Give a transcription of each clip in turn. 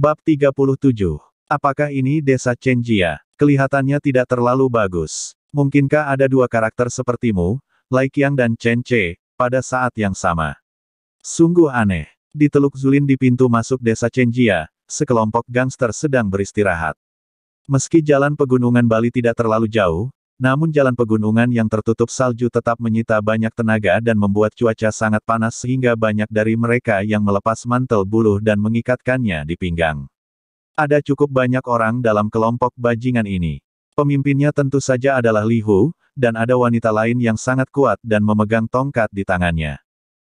Bab 37. Apakah ini desa Chenjia? Kelihatannya tidak terlalu bagus. Mungkinkah ada dua karakter sepertimu, Lai Qiang dan Chen Che, pada saat yang sama? Sungguh aneh. Di Teluk Zulin di pintu masuk desa Chenjia, sekelompok gangster sedang beristirahat. Meski jalan pegunungan Bali tidak terlalu jauh, namun jalan pegunungan yang tertutup salju tetap menyita banyak tenaga dan membuat cuaca sangat panas sehingga banyak dari mereka yang melepas mantel buluh dan mengikatkannya di pinggang. Ada cukup banyak orang dalam kelompok bajingan ini. Pemimpinnya tentu saja adalah Li Hu, dan ada wanita lain yang sangat kuat dan memegang tongkat di tangannya.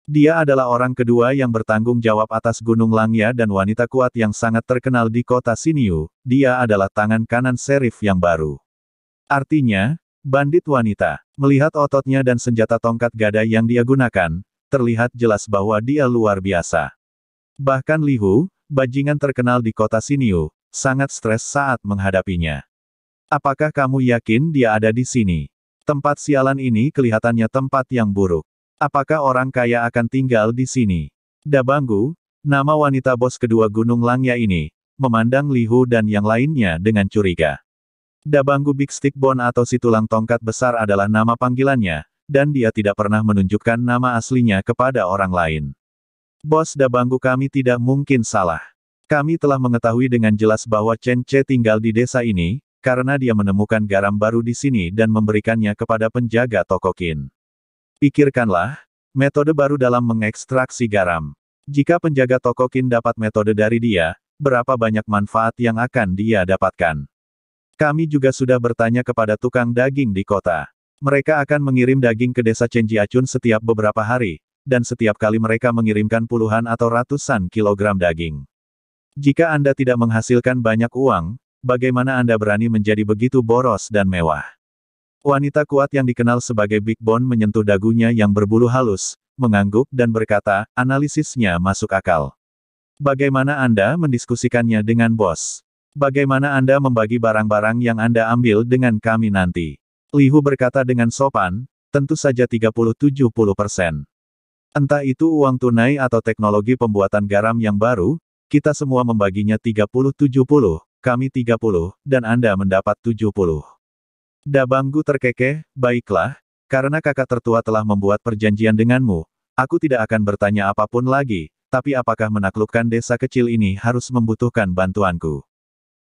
Dia adalah orang kedua yang bertanggung jawab atas Gunung Langya dan wanita kuat yang sangat terkenal di kota Xinyu. Dia adalah tangan kanan Serif yang baru. Artinya, bandit wanita. Melihat ototnya dan senjata tongkat gada yang dia gunakan, terlihat jelas bahwa dia luar biasa. Bahkan Li Hu, bajingan terkenal di kota Xinyu, sangat stres saat menghadapinya. Apakah kamu yakin dia ada di sini? Tempat sialan ini kelihatannya tempat yang buruk. Apakah orang kaya akan tinggal di sini? Dabanggu, nama wanita bos kedua Gunung Langya ini, memandang Li Hu dan yang lainnya dengan curiga. Dabanggu Big Stick Bone atau si tulang tongkat besar adalah nama panggilannya, dan dia tidak pernah menunjukkan nama aslinya kepada orang lain. Bos Dabanggu, kami tidak mungkin salah. Kami telah mengetahui dengan jelas bahwa Chen Che tinggal di desa ini, karena dia menemukan garam baru di sini dan memberikannya kepada penjaga toko Qin. Pikirkanlah, metode baru dalam mengekstraksi garam. Jika penjaga toko Qin dapat metode dari dia, berapa banyak manfaat yang akan dia dapatkan? Kami juga sudah bertanya kepada tukang daging di kota. Mereka akan mengirim daging ke desa Chenjiachun setiap beberapa hari, dan setiap kali mereka mengirimkan puluhan atau ratusan kilogram daging. Jika Anda tidak menghasilkan banyak uang, bagaimana Anda berani menjadi begitu boros dan mewah? Wanita kuat yang dikenal sebagai Big Bone menyentuh dagunya yang berbulu halus, mengangguk dan berkata, analisisnya masuk akal. Bagaimana Anda mendiskusikannya dengan bos? Bagaimana Anda membagi barang-barang yang Anda ambil dengan kami nanti? Li Hu berkata dengan sopan, tentu saja 30-70%. Entah itu uang tunai atau teknologi pembuatan garam yang baru, kita semua membaginya 30-70, kami 30, dan Anda mendapat 70. Dabanggu terkekeh, baiklah, karena kakak tertua telah membuat perjanjian denganmu, aku tidak akan bertanya apapun lagi, tapi apakah menaklukkan desa kecil ini harus membutuhkan bantuanku?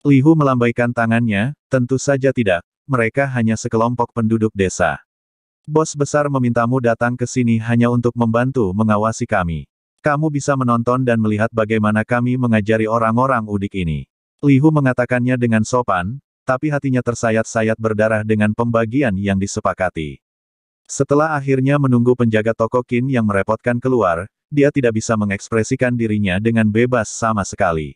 Li Hu melambaikan tangannya, tentu saja tidak, mereka hanya sekelompok penduduk desa. Bos besar memintamu datang ke sini hanya untuk membantu mengawasi kami. Kamu bisa menonton dan melihat bagaimana kami mengajari orang-orang udik ini. Li Hu mengatakannya dengan sopan, tapi hatinya tersayat-sayat berdarah dengan pembagian yang disepakati. Setelah akhirnya menunggu penjaga toko Qin yang merepotkan keluar, dia tidak bisa mengekspresikan dirinya dengan bebas sama sekali.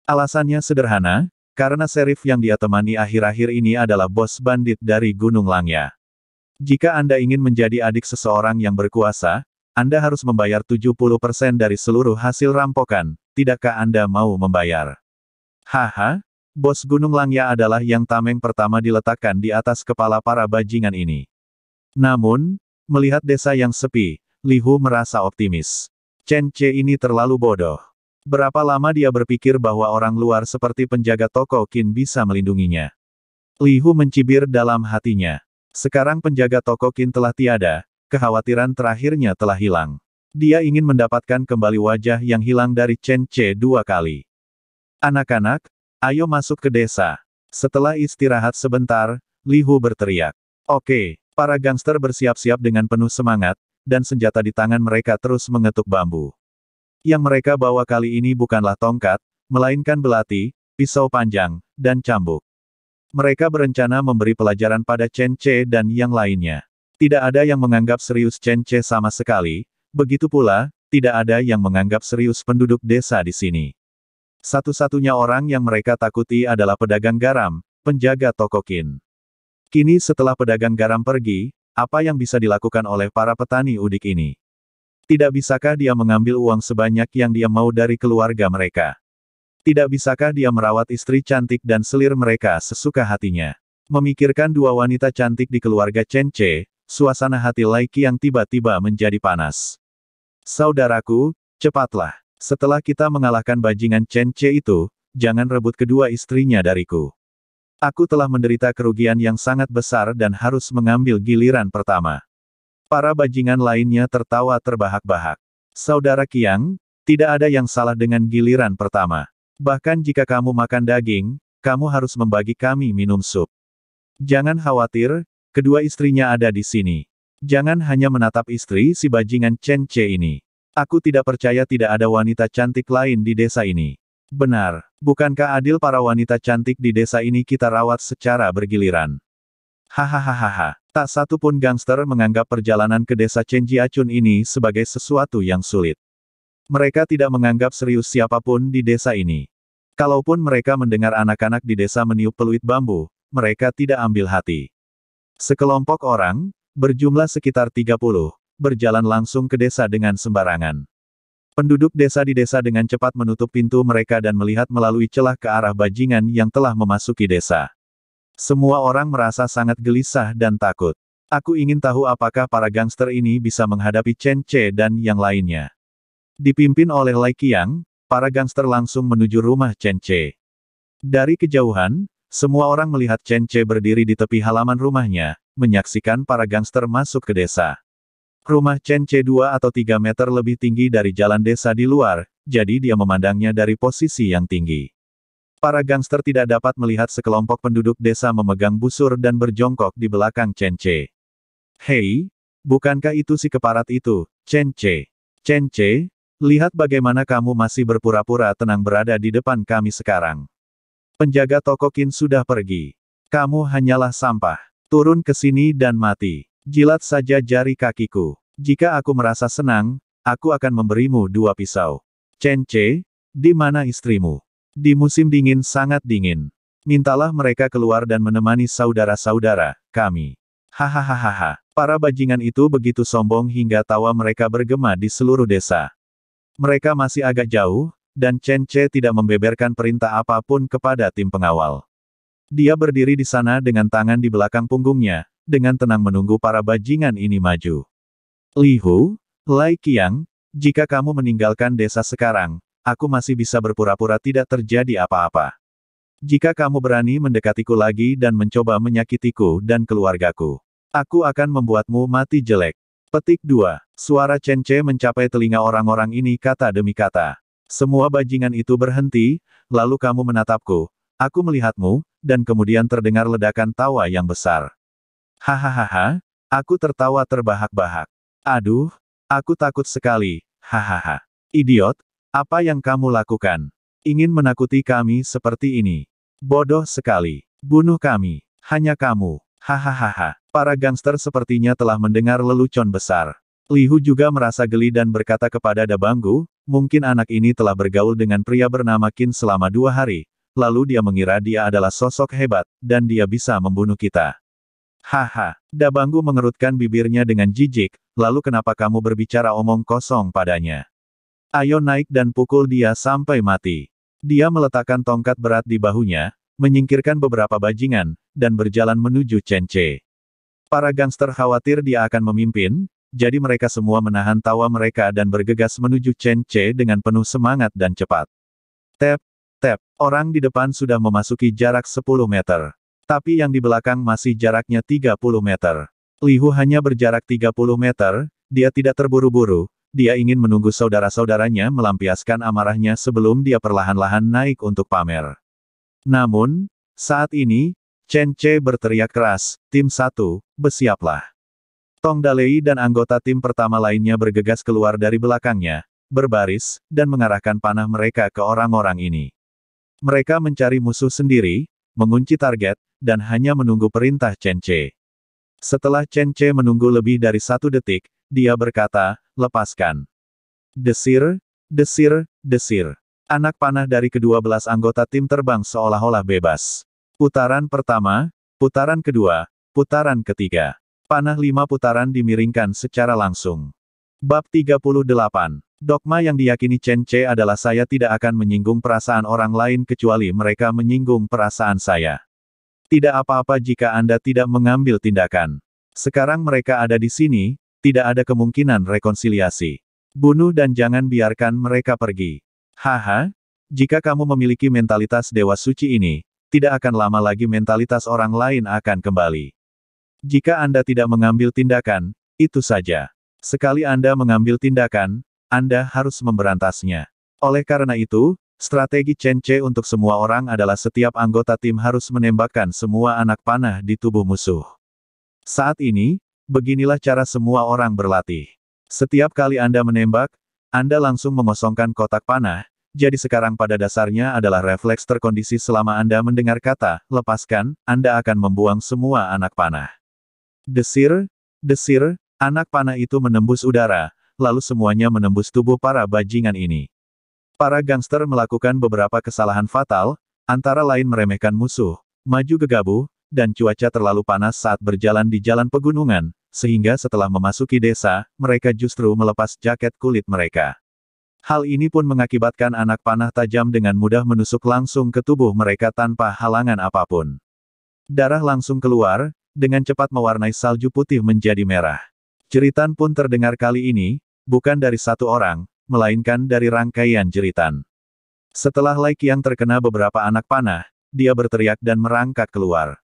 Alasannya sederhana, karena Serif yang dia temani akhir-akhir ini adalah bos bandit dari Gunung Langya. Jika Anda ingin menjadi adik seseorang yang berkuasa, Anda harus membayar 70% dari seluruh hasil rampokan, tidakkah Anda mau membayar? Haha, bos Gunung Langya adalah yang tameng pertama diletakkan di atas kepala para bajingan ini. Namun, melihat desa yang sepi, Li Hu merasa optimis. Chen Che ini terlalu bodoh. Berapa lama dia berpikir bahwa orang luar seperti penjaga toko Qin bisa melindunginya? Li Hu mencibir dalam hatinya. Sekarang penjaga toko Qin telah tiada, kekhawatiran terakhirnya telah hilang. Dia ingin mendapatkan kembali wajah yang hilang dari Chen Che 2 kali. Anak-anak, ayo masuk ke desa. Setelah istirahat sebentar, Li Hu berteriak. Oke, para gangster bersiap-siap dengan penuh semangat, dan senjata di tangan mereka terus mengetuk bambu. Yang mereka bawa kali ini bukanlah tongkat, melainkan belati, pisau panjang, dan cambuk. Mereka berencana memberi pelajaran pada Chen Che dan yang lainnya. Tidak ada yang menganggap serius Chen Che sama sekali, begitu pula, tidak ada yang menganggap serius penduduk desa di sini. Satu-satunya orang yang mereka takuti adalah pedagang garam, penjaga toko Qin. Kini setelah pedagang garam pergi, apa yang bisa dilakukan oleh para petani udik ini? Tidak bisakah dia mengambil uang sebanyak yang dia mau dari keluarga mereka? Tidak bisakah dia merawat istri cantik dan selir mereka sesuka hatinya? Memikirkan dua wanita cantik di keluarga Chen Che, suasana hati Lai Qiang tiba-tiba menjadi panas. Saudaraku, cepatlah. Setelah kita mengalahkan bajingan Chen Che itu, jangan rebut kedua istrinya dariku. Aku telah menderita kerugian yang sangat besar dan harus mengambil giliran pertama. Para bajingan lainnya tertawa terbahak-bahak. Saudara Qiang, tidak ada yang salah dengan giliran pertama. Bahkan jika kamu makan daging, kamu harus membagi kami minum sup. Jangan khawatir, kedua istrinya ada di sini. Jangan hanya menatap istri si bajingan Chen Che ini. Aku tidak percaya tidak ada wanita cantik lain di desa ini. Benar, bukankah adil para wanita cantik di desa ini kita rawat secara bergiliran? Hahaha, tak satu pun gangster menganggap perjalanan ke desa Chenjiachun ini sebagai sesuatu yang sulit. Mereka tidak menganggap serius siapapun di desa ini. Kalaupun mereka mendengar anak-anak di desa meniup peluit bambu, mereka tidak ambil hati. Sekelompok orang, berjumlah sekitar 30, berjalan langsung ke desa dengan sembarangan. Penduduk desa di desa dengan cepat menutup pintu mereka dan melihat melalui celah ke arah bajingan yang telah memasuki desa. Semua orang merasa sangat gelisah dan takut. Aku ingin tahu apakah para gangster ini bisa menghadapi Chen Che dan yang lainnya. Dipimpin oleh Lai Qiang, para gangster langsung menuju rumah Chen Che. Dari kejauhan, semua orang melihat Chen Che berdiri di tepi halaman rumahnya, menyaksikan para gangster masuk ke desa. Rumah Chen Che 2 atau 3 meter lebih tinggi dari jalan desa di luar, jadi dia memandangnya dari posisi yang tinggi. Para gangster tidak dapat melihat sekelompok penduduk desa memegang busur dan berjongkok di belakang Chen Che. Hei, bukankah itu si keparat itu, Chen Che? Chen Che, lihat bagaimana kamu masih berpura-pura tenang berada di depan kami sekarang. Penjaga toko Qin sudah pergi. Kamu hanyalah sampah. Turun ke sini dan mati. Jilat saja jari kakiku. Jika aku merasa senang, aku akan memberimu 2 pisau. Chen Che, di mana istrimu? Di musim dingin sangat dingin. Mintalah mereka keluar dan menemani saudara-saudara kami. Hahaha. Para bajingan itu begitu sombong hingga tawa mereka bergema di seluruh desa. Mereka masih agak jauh, dan Chen Che tidak membeberkan perintah apapun kepada tim pengawal. Dia berdiri di sana dengan tangan di belakang punggungnya, dengan tenang menunggu para bajingan ini maju. Li Hu, Lai Qiang, jika kamu meninggalkan desa sekarang, aku masih bisa berpura-pura tidak terjadi apa-apa. Jika kamu berani mendekatiku lagi dan mencoba menyakitiku dan keluargaku, aku akan membuatmu mati jelek. Petik 2. Suara Chen Che mencapai telinga orang-orang ini kata demi kata. Semua bajingan itu berhenti, lalu kamu menatapku, aku melihatmu, dan kemudian terdengar ledakan tawa yang besar. Hahaha, aku tertawa terbahak-bahak. Aduh, aku takut sekali, hahaha. Idiot, apa yang kamu lakukan? Ingin menakuti kami seperti ini? Bodoh sekali. Bunuh kami. Hanya kamu. Hahaha. Para gangster sepertinya telah mendengar lelucon besar. Li Hu juga merasa geli dan berkata kepada Dabanggu, mungkin anak ini telah bergaul dengan pria bernama Qin selama 2 hari, lalu dia mengira dia adalah sosok hebat, dan dia bisa membunuh kita. Haha. Dabanggu mengerutkan bibirnya dengan jijik, lalu kenapa kamu berbicara omong kosong padanya? Ayo naik dan pukul dia sampai mati. Dia meletakkan tongkat berat di bahunya, menyingkirkan beberapa bajingan, dan berjalan menuju Chen Che. Para gangster khawatir dia akan memimpin, jadi mereka semua menahan tawa mereka dan bergegas menuju Chen Che dengan penuh semangat dan cepat. Tep, tep, orang di depan sudah memasuki jarak 10 meter. Tapi yang di belakang masih jaraknya 30 meter. Li Hu hanya berjarak 30 meter, dia tidak terburu-buru, dia ingin menunggu saudara-saudaranya melampiaskan amarahnya sebelum dia perlahan-lahan naik untuk pamer. Namun, saat ini, Chen Che berteriak keras, tim 1, bersiaplah. Tong Dalei dan anggota tim pertama lainnya bergegas keluar dari belakangnya, berbaris, dan mengarahkan panah mereka ke orang-orang ini. Mereka mencari musuh sendiri, mengunci target, dan hanya menunggu perintah Chen Che. Setelah Chen Che menunggu lebih dari 1 detik, dia berkata, lepaskan. Desir, desir, desir. Anak panah dari kedua belas anggota tim terbang seolah-olah bebas. Putaran pertama, putaran kedua, putaran ketiga. Panah 5 putaran dimiringkan secara langsung. Bab 38. Dogma yang diyakini Chen Che adalah saya tidak akan menyinggung perasaan orang lain kecuali mereka menyinggung perasaan saya. Tidak apa-apa jika Anda tidak mengambil tindakan. Sekarang mereka ada di sini, tidak ada kemungkinan rekonsiliasi. Bunuh dan jangan biarkan mereka pergi. Haha, jika kamu memiliki mentalitas Dewa Suci ini, tidak akan lama lagi mentalitas orang lain akan kembali. Jika Anda tidak mengambil tindakan, itu saja. Sekali Anda mengambil tindakan, Anda harus memberantasnya. Oleh karena itu, strategi Chen Ce untuk semua orang adalah setiap anggota tim harus menembakkan semua anak panah di tubuh musuh. Saat ini, beginilah cara semua orang berlatih. Setiap kali Anda menembak, Anda langsung mengosongkan kotak panah, jadi sekarang pada dasarnya adalah refleks terkondisi selama Anda mendengar kata, lepaskan, Anda akan membuang semua anak panah. Desir, desir, anak panah itu menembus udara, lalu semuanya menembus tubuh para bajingan ini. Para gangster melakukan beberapa kesalahan fatal, antara lain meremehkan musuh, maju gegabah, dan cuaca terlalu panas saat berjalan di jalan pegunungan, sehingga setelah memasuki desa, mereka justru melepas jaket kulit mereka. Hal ini pun mengakibatkan anak panah tajam dengan mudah menusuk langsung ke tubuh mereka tanpa halangan apapun. Darah langsung keluar, dengan cepat mewarnai salju putih menjadi merah. Jeritan pun terdengar kali ini, bukan dari satu orang, melainkan dari rangkaian jeritan. Setelah Lai Qiang terkena beberapa anak panah, dia berteriak dan merangkak keluar.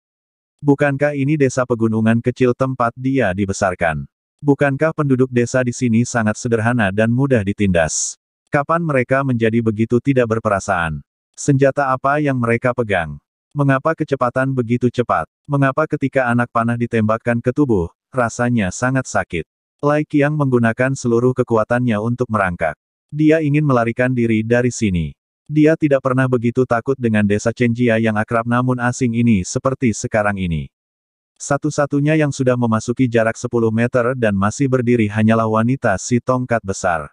Bukankah ini desa pegunungan kecil tempat dia dibesarkan? Bukankah penduduk desa di sini sangat sederhana dan mudah ditindas? Kapan mereka menjadi begitu tidak berperasaan? Senjata apa yang mereka pegang? Mengapa kecepatan begitu cepat? Mengapa ketika anak panah ditembakkan ke tubuh, rasanya sangat sakit? Lai Qiang menggunakan seluruh kekuatannya untuk merangkak. Dia ingin melarikan diri dari sini. Dia tidak pernah begitu takut dengan desa Chenjia yang akrab namun asing ini seperti sekarang ini. Satu-satunya yang sudah memasuki jarak 10 meter dan masih berdiri hanyalah wanita si tongkat besar.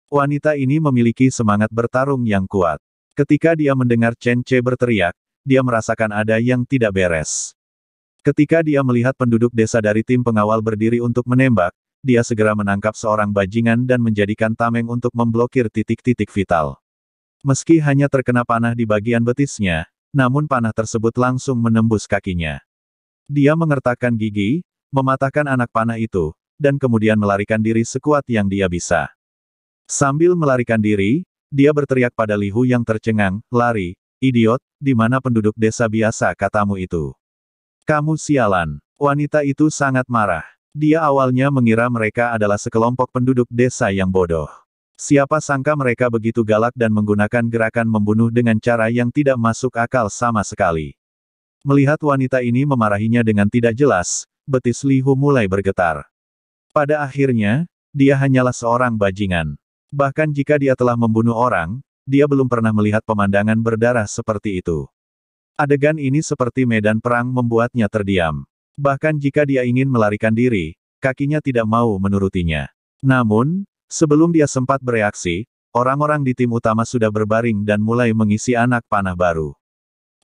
Wanita ini memiliki semangat bertarung yang kuat. Ketika dia mendengar Chen Ce berteriak, dia merasakan ada yang tidak beres. Ketika dia melihat penduduk desa dari tim pengawal berdiri untuk menembak, dia segera menangkap seorang bajingan dan menjadikan tameng untuk memblokir titik-titik vital. Meski hanya terkena panah di bagian betisnya, namun panah tersebut langsung menembus kakinya. Dia mengertakkan gigi, mematahkan anak panah itu, dan kemudian melarikan diri sekuat yang dia bisa. Sambil melarikan diri, dia berteriak pada Li Hu yang tercengang, lari, idiot, di mana penduduk desa biasa katamu itu? Kamu sialan. Wanita itu sangat marah. Dia awalnya mengira mereka adalah sekelompok penduduk desa yang bodoh. Siapa sangka mereka begitu galak dan menggunakan gerakan membunuh dengan cara yang tidak masuk akal sama sekali. Melihat wanita ini memarahinya dengan tidak jelas, betis Li Hu mulai bergetar. Pada akhirnya, dia hanyalah seorang bajingan. Bahkan jika dia telah membunuh orang, dia belum pernah melihat pemandangan berdarah seperti itu. Adegan ini seperti medan perang membuatnya terdiam. Bahkan jika dia ingin melarikan diri, kakinya tidak mau menurutinya. Namun, sebelum dia sempat bereaksi, orang-orang di tim utama sudah berbaring dan mulai mengisi anak panah baru.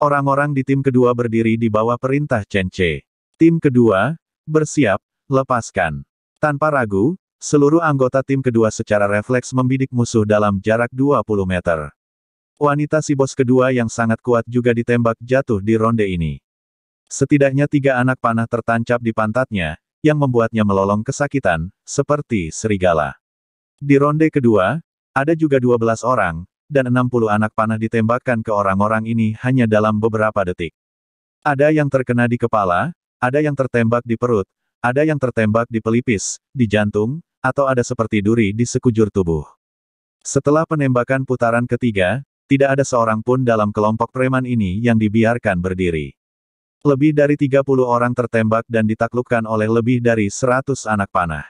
Orang-orang di tim kedua berdiri di bawah perintah Chen Ce. Tim kedua, bersiap, lepaskan. Tanpa ragu, seluruh anggota tim kedua secara refleks membidik musuh dalam jarak 20 meter. Wanita si bos kedua yang sangat kuat juga ditembak jatuh di ronde ini. Setidaknya 3 anak panah tertancap di pantatnya, yang membuatnya melolong kesakitan, seperti serigala. Di ronde kedua, ada juga 12 orang, dan 60 anak panah ditembakkan ke orang-orang ini hanya dalam beberapa detik. Ada yang terkena di kepala, ada yang tertembak di perut, ada yang tertembak di pelipis, di jantung, atau ada seperti duri di sekujur tubuh. Setelah penembakan putaran ketiga, tidak ada seorang pun dalam kelompok preman ini yang dibiarkan berdiri. Lebih dari 30 orang tertembak dan ditaklukkan oleh lebih dari 100 anak panah.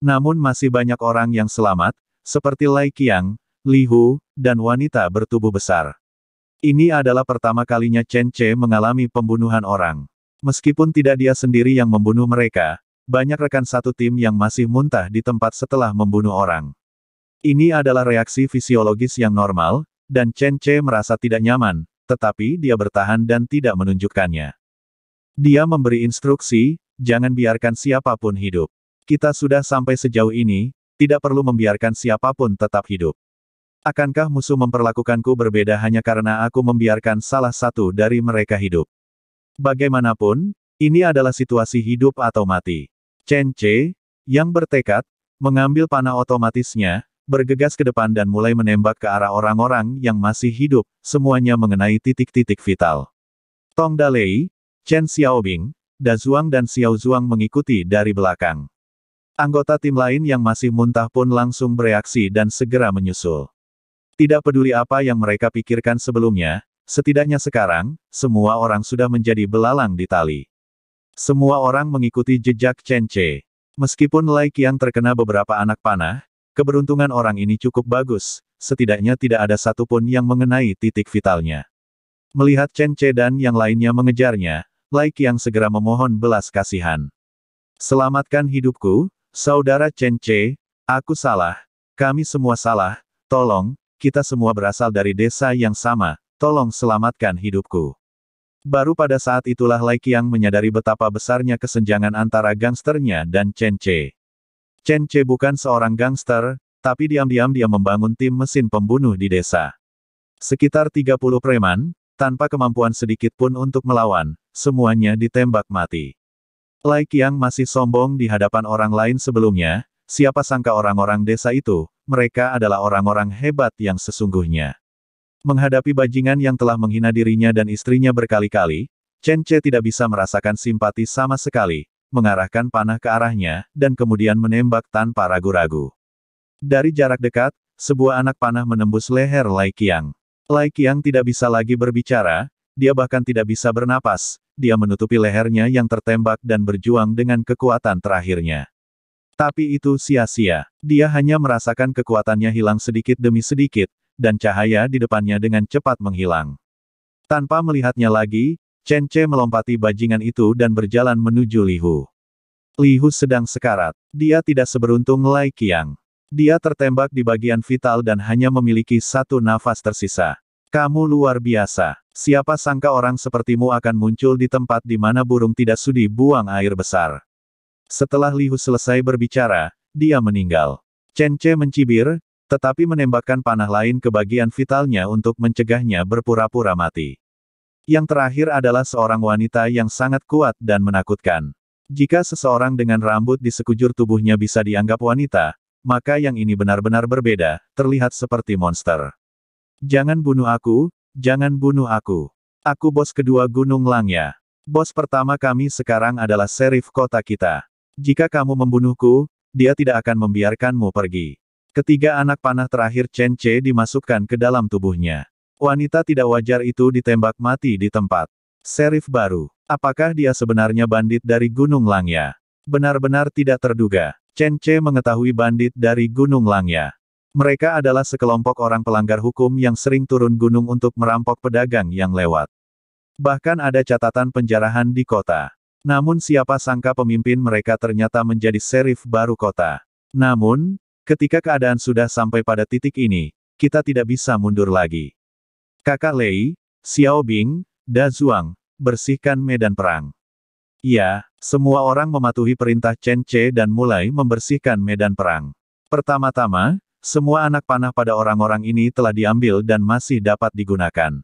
Namun masih banyak orang yang selamat, seperti Lai Qiang, Li Hu, dan wanita bertubuh besar. Ini adalah pertama kalinya Chen Ce mengalami pembunuhan orang. Meskipun tidak dia sendiri yang membunuh mereka, banyak rekan satu tim yang masih muntah di tempat setelah membunuh orang. Ini adalah reaksi fisiologis yang normal, dan Chen Ce merasa tidak nyaman, tetapi dia bertahan dan tidak menunjukkannya. Dia memberi instruksi, jangan biarkan siapapun hidup. Kita sudah sampai sejauh ini, tidak perlu membiarkan siapapun tetap hidup. Akankah musuh memperlakukanku berbeda hanya karena aku membiarkan salah satu dari mereka hidup? Bagaimanapun, ini adalah situasi hidup atau mati. Chen Ce, yang bertekad, mengambil panah otomatisnya, bergegas ke depan dan mulai menembak ke arah orang-orang yang masih hidup, semuanya mengenai titik-titik vital. Tong Dalei, Chen Xiaobing, Da Zuang dan Xiao Zuang mengikuti dari belakang. Anggota tim lain yang masih muntah pun langsung bereaksi dan segera menyusul. Tidak peduli apa yang mereka pikirkan sebelumnya, setidaknya sekarang, semua orang sudah menjadi belalang di tali. Semua orang mengikuti jejak Chen Ce. Meskipun Lai Qiang terkena beberapa anak panah, keberuntungan orang ini cukup bagus, setidaknya tidak ada satupun yang mengenai titik vitalnya. Melihat Chen Ce dan yang lainnya mengejarnya, Lai Qiang segera memohon belas kasihan. Selamatkan hidupku, saudara Chen Ce, aku salah, kami semua salah, tolong, kita semua berasal dari desa yang sama, tolong selamatkan hidupku. Baru pada saat itulah Lai Qiang menyadari betapa besarnya kesenjangan antara gangsternya dan Chen Ce. Chen Ce bukan seorang gangster, tapi diam-diam dia membangun tim mesin pembunuh di desa. Sekitar 30 preman, tanpa kemampuan sedikit pun untuk melawan, semuanya ditembak mati. Lai Qiang masih sombong di hadapan orang lain sebelumnya, siapa sangka orang-orang desa itu, mereka adalah orang-orang hebat yang sesungguhnya. Menghadapi bajingan yang telah menghina dirinya dan istrinya berkali-kali, Chen Ce tidak bisa merasakan simpati sama sekali, mengarahkan panah ke arahnya, dan kemudian menembak tanpa ragu-ragu. Dari jarak dekat, sebuah anak panah menembus leher Lai Qiang. Lai Qiang tidak bisa lagi berbicara, dia bahkan tidak bisa bernapas, dia menutupi lehernya yang tertembak dan berjuang dengan kekuatan terakhirnya. Tapi itu sia-sia, dia hanya merasakan kekuatannya hilang sedikit demi sedikit, dan cahaya di depannya dengan cepat menghilang. Tanpa melihatnya lagi, Chen Ce melompati bajingan itu dan berjalan menuju Li Hu. Li Hu sedang sekarat. Dia tidak seberuntung Lai Qiang. Dia tertembak di bagian vital dan hanya memiliki satu nafas tersisa. Kamu luar biasa. Siapa sangka orang sepertimu akan muncul di tempat di mana burung tidak sudi buang air besar. Setelah Li Hu selesai berbicara, dia meninggal. Chen Ce mencibir, tetapi menembakkan panah lain ke bagian vitalnya untuk mencegahnya berpura-pura mati. Yang terakhir adalah seorang wanita yang sangat kuat dan menakutkan. Jika seseorang dengan rambut di sekujur tubuhnya bisa dianggap wanita, maka yang ini benar-benar berbeda, terlihat seperti monster. Jangan bunuh aku, jangan bunuh aku. Aku bos kedua Gunung Langya. Bos pertama kami sekarang adalah serif kota kita. Jika kamu membunuhku, dia tidak akan membiarkanmu pergi. Ketiga anak panah terakhir Chen Ce dimasukkan ke dalam tubuhnya. Wanita tidak wajar itu ditembak mati di tempat. Serif baru. Apakah dia sebenarnya bandit dari Gunung Langya? Benar-benar tidak terduga. Chen Ce mengetahui bandit dari Gunung Langya. Mereka adalah sekelompok orang pelanggar hukum yang sering turun gunung untuk merampok pedagang yang lewat. Bahkan ada catatan penjarahan di kota. Namun siapa sangka pemimpin mereka ternyata menjadi serif baru kota. Namun, ketika keadaan sudah sampai pada titik ini, kita tidak bisa mundur lagi. Kakak Lei, Xiaobing, Da Zuang, bersihkan medan perang. Ya, semua orang mematuhi perintah Chen Ce dan mulai membersihkan medan perang. Pertama-tama, semua anak panah pada orang-orang ini telah diambil dan masih dapat digunakan.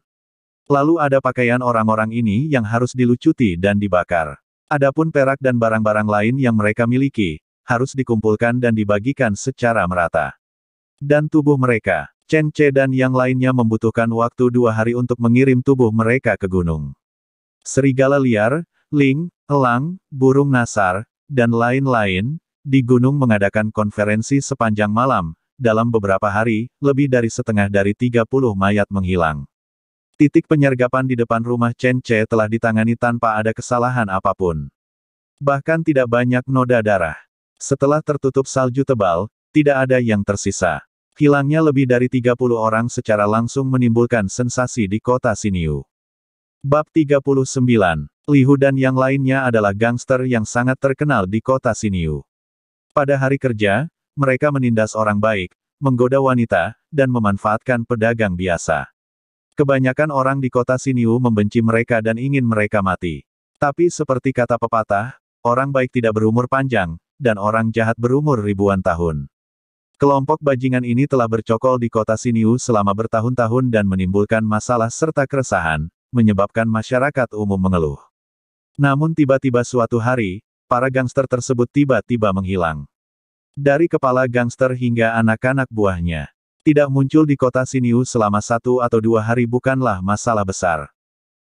Lalu ada pakaian orang-orang ini yang harus dilucuti dan dibakar. Adapun perak dan barang-barang lain yang mereka miliki, harus dikumpulkan dan dibagikan secara merata. Dan tubuh mereka, Chen Ce dan yang lainnya membutuhkan waktu 2 hari untuk mengirim tubuh mereka ke gunung. Serigala liar, ling, elang, burung nasar, dan lain-lain, di gunung mengadakan konferensi sepanjang malam. Dalam beberapa hari, lebih dari setengah dari 30 mayat menghilang. Titik penyergapan di depan rumah Chen Ce telah ditangani tanpa ada kesalahan apapun. Bahkan tidak banyak noda darah. Setelah tertutup salju tebal, tidak ada yang tersisa. Hilangnya lebih dari 30 orang secara langsung menimbulkan sensasi di kota Xinyu. Bab 39. Li Hu dan yang lainnya adalah gangster yang sangat terkenal di kota Xinyu. Pada hari kerja, mereka menindas orang baik, menggoda wanita, dan memanfaatkan pedagang biasa. Kebanyakan orang di kota Xinyu membenci mereka dan ingin mereka mati. Tapi seperti kata pepatah, orang baik tidak berumur panjang, dan orang jahat berumur ribuan tahun. Kelompok bajingan ini telah bercokol di kota Xinyu selama bertahun-tahun dan menimbulkan masalah serta keresahan, menyebabkan masyarakat umum mengeluh. Namun tiba-tiba suatu hari, para gangster tersebut tiba-tiba menghilang. Dari kepala gangster hingga anak-anak buahnya. Tidak muncul di kota Siniu selama 1 atau 2 hari bukanlah masalah besar.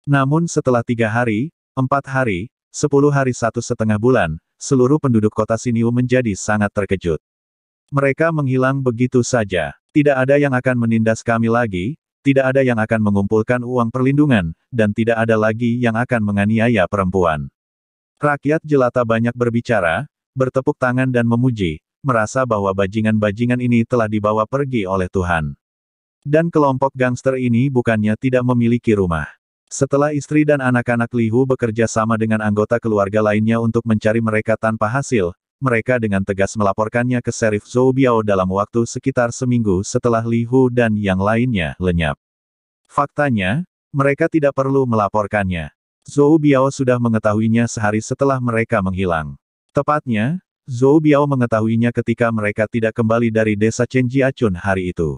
Namun setelah 3 hari, 4 hari, 10 hari 1,5 bulan, seluruh penduduk kota Siniu menjadi sangat terkejut. Mereka menghilang begitu saja. Tidak ada yang akan menindas kami lagi, tidak ada yang akan mengumpulkan uang perlindungan, dan tidak ada lagi yang akan menganiaya perempuan. Rakyat jelata banyak berbicara, bertepuk tangan dan memuji, merasa bahwa bajingan-bajingan ini telah dibawa pergi oleh Tuhan. Dan kelompok gangster ini bukannya tidak memiliki rumah. Setelah istri dan anak-anak Li Hu bekerja sama dengan anggota keluarga lainnya untuk mencari mereka tanpa hasil, mereka dengan tegas melaporkannya ke Sheriff Zhou Biao dalam waktu sekitar seminggu setelah Li Hu dan yang lainnya lenyap. Faktanya, mereka tidak perlu melaporkannya. Zhou Biao sudah mengetahuinya sehari setelah mereka menghilang. Tepatnya, Zhou Biao mengetahuinya ketika mereka tidak kembali dari desa Chenjiachun hari itu.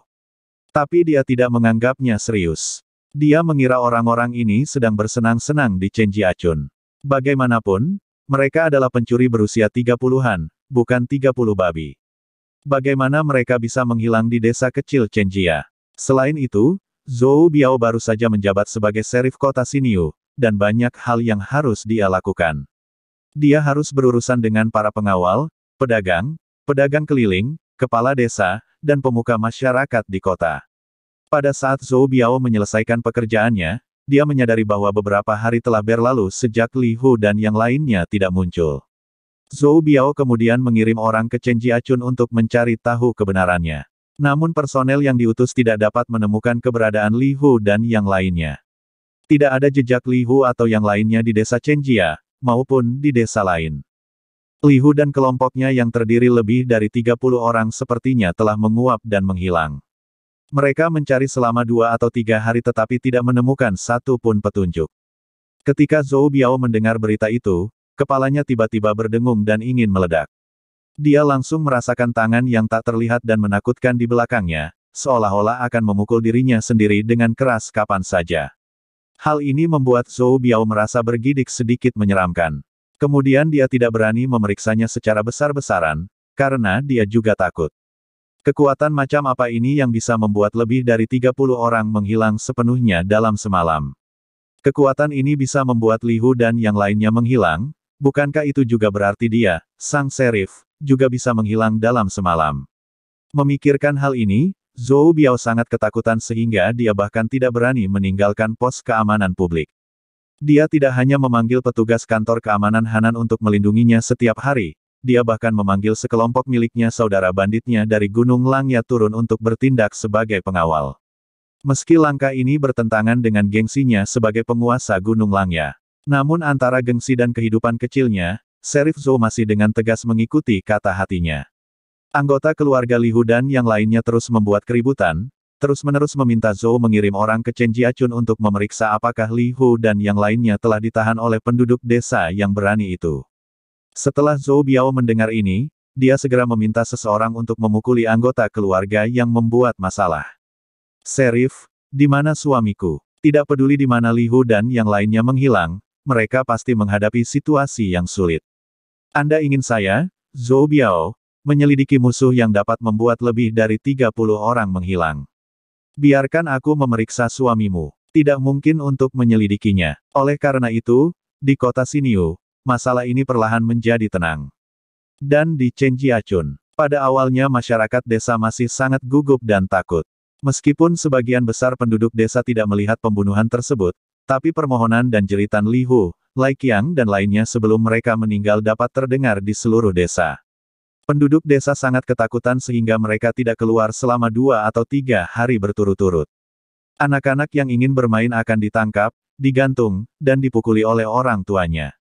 Tapi dia tidak menganggapnya serius. Dia mengira orang-orang ini sedang bersenang-senang di Chenjiachun. Bagaimanapun, mereka adalah pencuri berusia 30-an, bukan 30 babi. Bagaimana mereka bisa menghilang di desa kecil Chenjia? Selain itu, Zhou Biao baru saja menjabat sebagai serif kota Siniu, dan banyak hal yang harus dia lakukan. Dia harus berurusan dengan para pengawal, pedagang keliling, kepala desa, dan pemuka masyarakat di kota. Pada saat Zhou Biao menyelesaikan pekerjaannya, dia menyadari bahwa beberapa hari telah berlalu sejak Li Hu dan yang lainnya tidak muncul. Zhou Biao kemudian mengirim orang ke Chenjiachun untuk mencari tahu kebenarannya. Namun personel yang diutus tidak dapat menemukan keberadaan Li Hu dan yang lainnya. Tidak ada jejak Li Hu atau yang lainnya di desa Chenjia, maupun di desa lain. Li Hu dan kelompoknya yang terdiri lebih dari 30 orang sepertinya telah menguap dan menghilang. Mereka mencari selama 2 atau 3 hari tetapi tidak menemukan satu pun petunjuk. Ketika Zhou Biao mendengar berita itu, kepalanya tiba-tiba berdengung dan ingin meledak. Dia langsung merasakan tangan yang tak terlihat dan menakutkan di belakangnya, seolah-olah akan memukul dirinya sendiri dengan keras kapan saja. Hal ini membuat Zhou Biao merasa bergidik sedikit menyeramkan. Kemudian dia tidak berani memeriksanya secara besar-besaran, karena dia juga takut. Kekuatan macam apa ini yang bisa membuat lebih dari 30 orang menghilang sepenuhnya dalam semalam? Kekuatan ini bisa membuat Li Hu dan yang lainnya menghilang, bukankah itu juga berarti dia, sang serif, juga bisa menghilang dalam semalam? Memikirkan hal ini, Zhou Biao sangat ketakutan sehingga dia bahkan tidak berani meninggalkan pos keamanan publik. Dia tidak hanya memanggil petugas kantor keamanan Hanan untuk melindunginya setiap hari, dia bahkan memanggil sekelompok miliknya saudara banditnya dari Gunung Langya turun untuk bertindak sebagai pengawal. Meski langkah ini bertentangan dengan gengsinya sebagai penguasa Gunung Langya. Namun antara gengsi dan kehidupan kecilnya, Sheriff Zhou masih dengan tegas mengikuti kata hatinya. Anggota keluarga Li Hu dan yang lainnya terus membuat keributan, terus-menerus meminta Zhou mengirim orang ke Chenjiachun untuk memeriksa apakah Li Hu dan yang lainnya telah ditahan oleh penduduk desa yang berani itu. Setelah Zhou Biao mendengar ini, dia segera meminta seseorang untuk memukuli anggota keluarga yang membuat masalah. Serif, di mana suamiku? Tidak peduli di mana Li Hu dan yang lainnya menghilang, mereka pasti menghadapi situasi yang sulit. Anda ingin saya, Zhou Biao, menyelidiki musuh yang dapat membuat lebih dari 30 orang menghilang. Biarkan aku memeriksa suamimu. Tidak mungkin untuk menyelidikinya. Oleh karena itu, di kota Siniu, masalah ini perlahan menjadi tenang. Dan di Chenjiachun, pada awalnya masyarakat desa masih sangat gugup dan takut. Meskipun sebagian besar penduduk desa tidak melihat pembunuhan tersebut, tapi permohonan dan jeritan Li Hu, Lai Qiang dan lainnya sebelum mereka meninggal dapat terdengar di seluruh desa. Penduduk desa sangat ketakutan sehingga mereka tidak keluar selama 2 atau 3 hari berturut-turut. Anak-anak yang ingin bermain akan ditangkap, digantung, dan dipukuli oleh orang tuanya.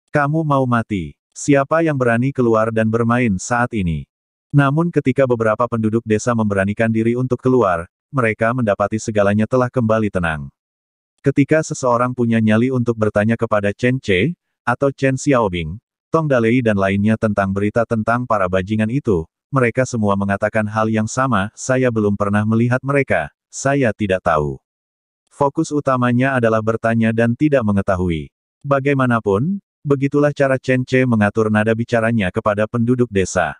Kamu mau mati? Siapa yang berani keluar dan bermain saat ini? Namun ketika beberapa penduduk desa memberanikan diri untuk keluar, mereka mendapati segalanya telah kembali tenang. Ketika seseorang punya nyali untuk bertanya kepada Chen Che, atau Chen Xiaobing, Tong Dalei dan lainnya tentang berita tentang para bajingan itu, mereka semua mengatakan hal yang sama, saya belum pernah melihat mereka, saya tidak tahu. Fokus utamanya adalah bertanya dan tidak mengetahui. Bagaimanapun, begitulah cara Chen Che mengatur nada bicaranya kepada penduduk desa.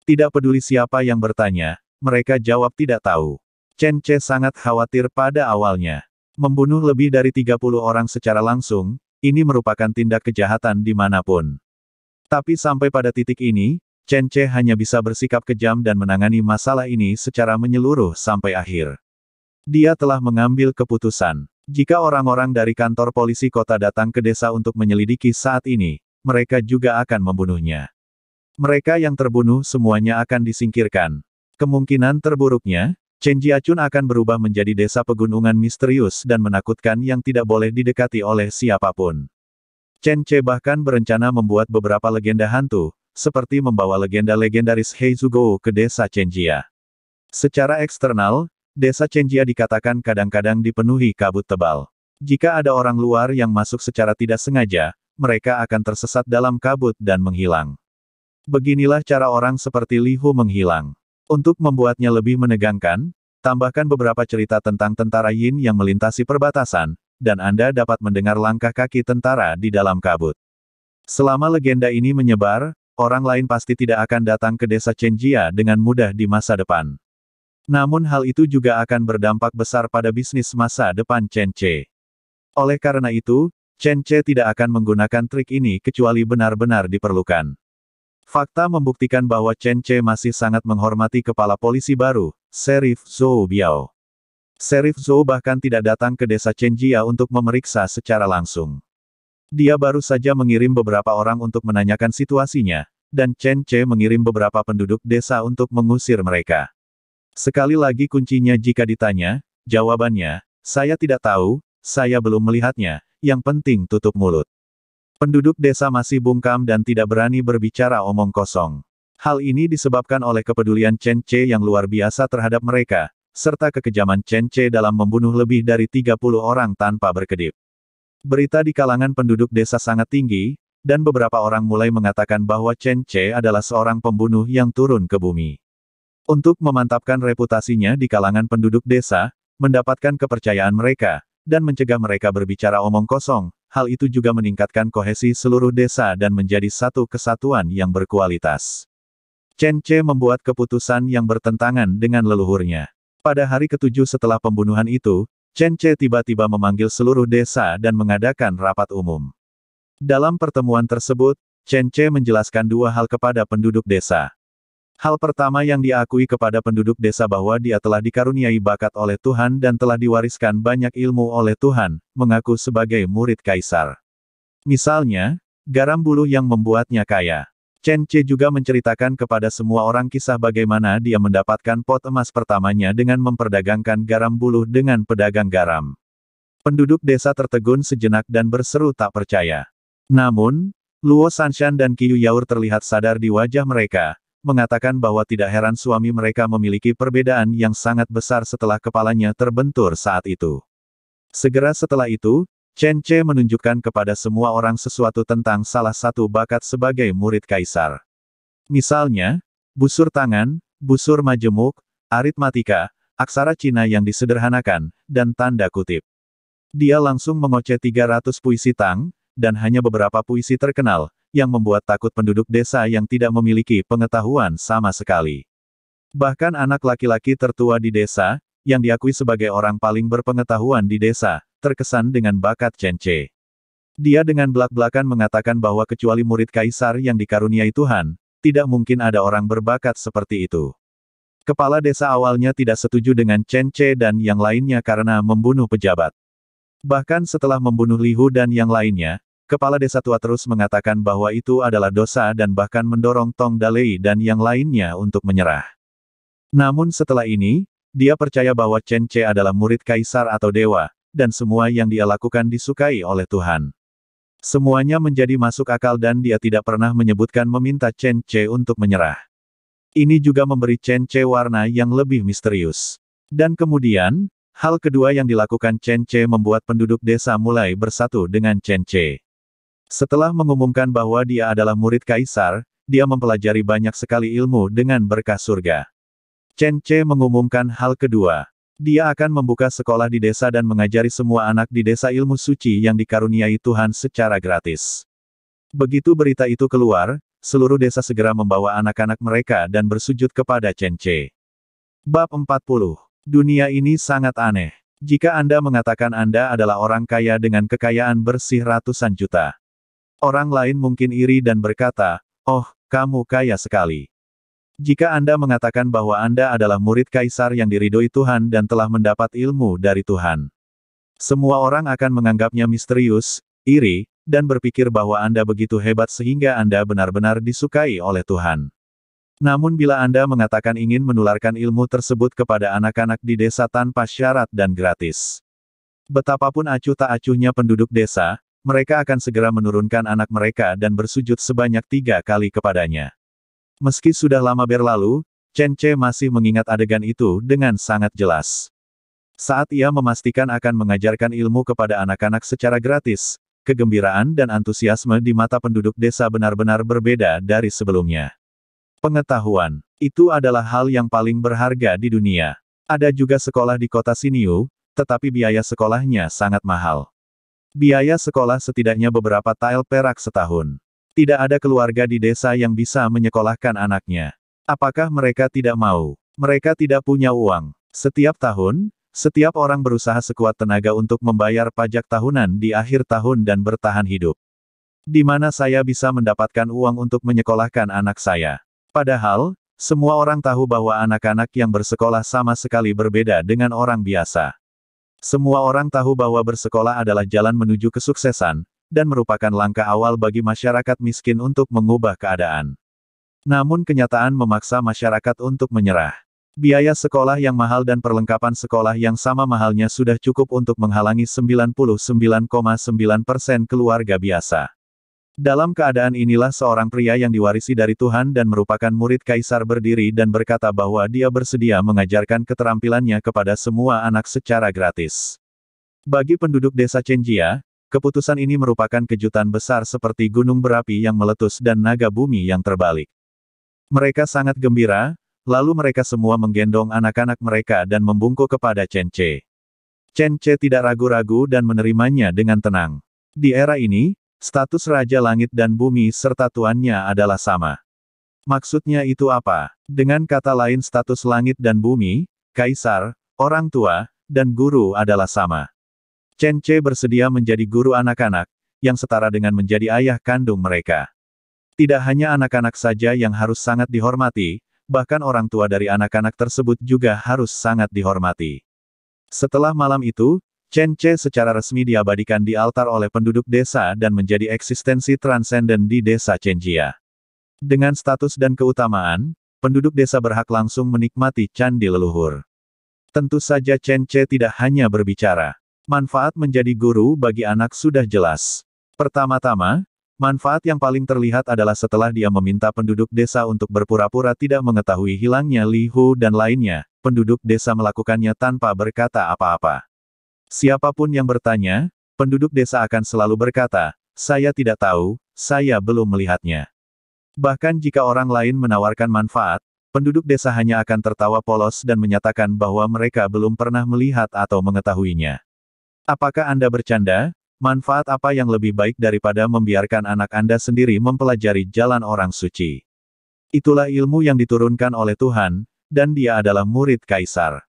Tidak peduli siapa yang bertanya, mereka jawab tidak tahu. Chen Ce sangat khawatir pada awalnya. Membunuh lebih dari 30 orang secara langsung, ini merupakan tindak kejahatan dimanapun. Tapi sampai pada titik ini, Chen Ce hanya bisa bersikap kejam dan menangani masalah ini secara menyeluruh sampai akhir. Dia telah mengambil keputusan. Jika orang-orang dari kantor polisi kota datang ke desa untuk menyelidiki saat ini, mereka juga akan membunuhnya. Mereka yang terbunuh semuanya akan disingkirkan. Kemungkinan terburuknya, Chen Jiachun akan berubah menjadi desa pegunungan misterius dan menakutkan yang tidak boleh didekati oleh siapapun. Chen Ce bahkan berencana membuat beberapa legenda hantu, seperti membawa legenda legendaris Heizugou ke desa Chenjia. Secara eksternal, desa Chenjia dikatakan kadang-kadang dipenuhi kabut tebal. Jika ada orang luar yang masuk secara tidak sengaja, mereka akan tersesat dalam kabut dan menghilang. Beginilah cara orang seperti Li Hu menghilang. Untuk membuatnya lebih menegangkan, tambahkan beberapa cerita tentang tentara Yin yang melintasi perbatasan, dan Anda dapat mendengar langkah kaki tentara di dalam kabut. Selama legenda ini menyebar, orang lain pasti tidak akan datang ke desa Chenjia dengan mudah di masa depan. Namun hal itu juga akan berdampak besar pada bisnis masa depan Chen Ce. Oleh karena itu, Chen Ce tidak akan menggunakan trik ini kecuali benar-benar diperlukan. Fakta membuktikan bahwa Chen Ce masih sangat menghormati kepala polisi baru, Sheriff Zhou Biao. Sheriff Zhou bahkan tidak datang ke desa Chenjia untuk memeriksa secara langsung. Dia baru saja mengirim beberapa orang untuk menanyakan situasinya, dan Chen Ce mengirim beberapa penduduk desa untuk mengusir mereka. Sekali lagi kuncinya jika ditanya, jawabannya, saya tidak tahu, saya belum melihatnya, yang penting tutup mulut. Penduduk desa masih bungkam dan tidak berani berbicara omong kosong. Hal ini disebabkan oleh kepedulian Chen Ce yang luar biasa terhadap mereka, serta kekejaman Chen Ce dalam membunuh lebih dari 30 orang tanpa berkedip. Berita di kalangan penduduk desa sangat tinggi, dan beberapa orang mulai mengatakan bahwa Chen Ce adalah seorang pembunuh yang turun ke bumi. Untuk memantapkan reputasinya di kalangan penduduk desa, mendapatkan kepercayaan mereka, dan mencegah mereka berbicara omong kosong, hal itu juga meningkatkan kohesi seluruh desa dan menjadi satu kesatuan yang berkualitas. Chen Ce membuat keputusan yang bertentangan dengan leluhurnya. Pada hari ke-7 setelah pembunuhan itu, Chen Ce tiba-tiba memanggil seluruh desa dan mengadakan rapat umum. Dalam pertemuan tersebut, Chen Ce menjelaskan dua hal kepada penduduk desa. Hal pertama yang dia akui kepada penduduk desa bahwa dia telah dikaruniai bakat oleh Tuhan dan telah diwariskan banyak ilmu oleh Tuhan, mengaku sebagai murid kaisar. Misalnya, garam buluh yang membuatnya kaya. Chen Ce juga menceritakan kepada semua orang kisah bagaimana dia mendapatkan pot emas pertamanya dengan memperdagangkan garam buluh dengan pedagang garam. Penduduk desa tertegun sejenak dan berseru tak percaya. Namun, Luo Sanshan dan Qiu Yaur terlihat sadar di wajah mereka, mengatakan bahwa tidak heran suami mereka memiliki perbedaan yang sangat besar setelah kepalanya terbentur saat itu. Segera setelah itu, Chen Ce menunjukkan kepada semua orang sesuatu tentang salah satu bakat sebagai murid kaisar. Misalnya, busur tangan, busur majemuk, aritmatika, aksara Cina yang disederhanakan, dan tanda kutip. Dia langsung mengoceh 300 puisi Tang, dan hanya beberapa puisi terkenal, yang membuat takut penduduk desa yang tidak memiliki pengetahuan sama sekali. Bahkan anak laki-laki tertua di desa, yang diakui sebagai orang paling berpengetahuan di desa, terkesan dengan bakat Chen Ce. Dia dengan belak-belakan mengatakan bahwa kecuali murid kaisar yang dikaruniai Tuhan, tidak mungkin ada orang berbakat seperti itu. Kepala desa awalnya tidak setuju dengan Chen Ce dan yang lainnya karena membunuh pejabat. Bahkan setelah membunuh Li Hu dan yang lainnya, kepala desa tua terus mengatakan bahwa itu adalah dosa dan bahkan mendorong Tong Dalei dan yang lainnya untuk menyerah. Namun setelah ini, dia percaya bahwa Chen Ce adalah murid kaisar atau dewa, dan semua yang dia lakukan disukai oleh Tuhan. Semuanya menjadi masuk akal dan dia tidak pernah menyebutkan meminta Chen Ce untuk menyerah. Ini juga memberi Chen Ce warna yang lebih misterius. Dan kemudian, hal kedua yang dilakukan Chen Ce membuat penduduk desa mulai bersatu dengan Chen Ce. Setelah mengumumkan bahwa dia adalah murid kaisar, dia mempelajari banyak sekali ilmu dengan berkah surga. Chen Ce mengumumkan hal kedua. Dia akan membuka sekolah di desa dan mengajari semua anak di desa ilmu suci yang dikaruniai Tuhan secara gratis. Begitu berita itu keluar, seluruh desa segera membawa anak-anak mereka dan bersujud kepada Chen Ce. Bab 40. Dunia ini sangat aneh. Jika Anda mengatakan Anda adalah orang kaya dengan kekayaan bersih ratusan juta, orang lain mungkin iri dan berkata, "Oh, kamu kaya sekali." Jika Anda mengatakan bahwa Anda adalah murid kaisar yang diridhoi Tuhan dan telah mendapat ilmu dari Tuhan, semua orang akan menganggapnya misterius, iri, dan berpikir bahwa Anda begitu hebat sehingga Anda benar-benar disukai oleh Tuhan. Namun bila Anda mengatakan ingin menularkan ilmu tersebut kepada anak-anak di desa tanpa syarat dan gratis, betapapun acuh tak acuhnya penduduk desa, mereka akan segera menurunkan anak mereka dan bersujud sebanyak 3 kali kepadanya. Meski sudah lama berlalu, Chen Ce masih mengingat adegan itu dengan sangat jelas. Saat ia memastikan akan mengajarkan ilmu kepada anak-anak secara gratis, kegembiraan dan antusiasme di mata penduduk desa benar-benar berbeda dari sebelumnya. Pengetahuan, itu adalah hal yang paling berharga di dunia. Ada juga sekolah di kota Xinyu, tetapi biaya sekolahnya sangat mahal. Biaya sekolah setidaknya beberapa tael perak setahun. Tidak ada keluarga di desa yang bisa menyekolahkan anaknya. Apakah mereka tidak mau? Mereka tidak punya uang. Setiap tahun, setiap orang berusaha sekuat tenaga untuk membayar pajak tahunan di akhir tahun dan bertahan hidup. Di mana saya bisa mendapatkan uang untuk menyekolahkan anak saya? Padahal, semua orang tahu bahwa anak-anak yang bersekolah sama sekali berbeda dengan orang biasa. Semua orang tahu bahwa bersekolah adalah jalan menuju kesuksesan, dan merupakan langkah awal bagi masyarakat miskin untuk mengubah keadaan. Namun kenyataan memaksa masyarakat untuk menyerah. Biaya sekolah yang mahal dan perlengkapan sekolah yang sama mahalnya sudah cukup untuk menghalangi 99,9% keluarga biasa. Dalam keadaan inilah seorang pria yang diwarisi dari Tuhan dan merupakan murid kaisar berdiri dan berkata bahwa dia bersedia mengajarkan keterampilannya kepada semua anak secara gratis. Bagi penduduk desa Chenjia, keputusan ini merupakan kejutan besar seperti gunung berapi yang meletus dan naga bumi yang terbalik. Mereka sangat gembira, lalu mereka semua menggendong anak-anak mereka dan membungkuk kepada Chen Ce. Chen Ce tidak ragu-ragu dan menerimanya dengan tenang. Di era ini, status Raja Langit dan Bumi serta tuannya adalah sama. Maksudnya itu apa? Dengan kata lain status langit dan bumi, kaisar, orang tua, dan guru adalah sama. Chen Ce bersedia menjadi guru anak-anak, yang setara dengan menjadi ayah kandung mereka. Tidak hanya anak-anak saja yang harus sangat dihormati, bahkan orang tua dari anak-anak tersebut juga harus sangat dihormati. Setelah malam itu, Chen Ce secara resmi diabadikan di altar oleh penduduk desa dan menjadi eksistensi transenden di desa Chenjia. Dengan status dan keutamaan, penduduk desa berhak langsung menikmati candi leluhur. Tentu saja Chen Ce tidak hanya berbicara. Manfaat menjadi guru bagi anak sudah jelas. Pertama-tama, manfaat yang paling terlihat adalah setelah dia meminta penduduk desa untuk berpura-pura tidak mengetahui hilangnya Li Hu dan lainnya, penduduk desa melakukannya tanpa berkata apa-apa. Siapapun yang bertanya, penduduk desa akan selalu berkata, "Saya tidak tahu, saya belum melihatnya." Bahkan jika orang lain menawarkan manfaat, penduduk desa hanya akan tertawa polos dan menyatakan bahwa mereka belum pernah melihat atau mengetahuinya. Apakah Anda bercanda? Manfaat apa yang lebih baik daripada membiarkan anak Anda sendiri mempelajari jalan orang suci? Itulah ilmu yang diturunkan oleh Tuhan, dan dia adalah murid kaisar.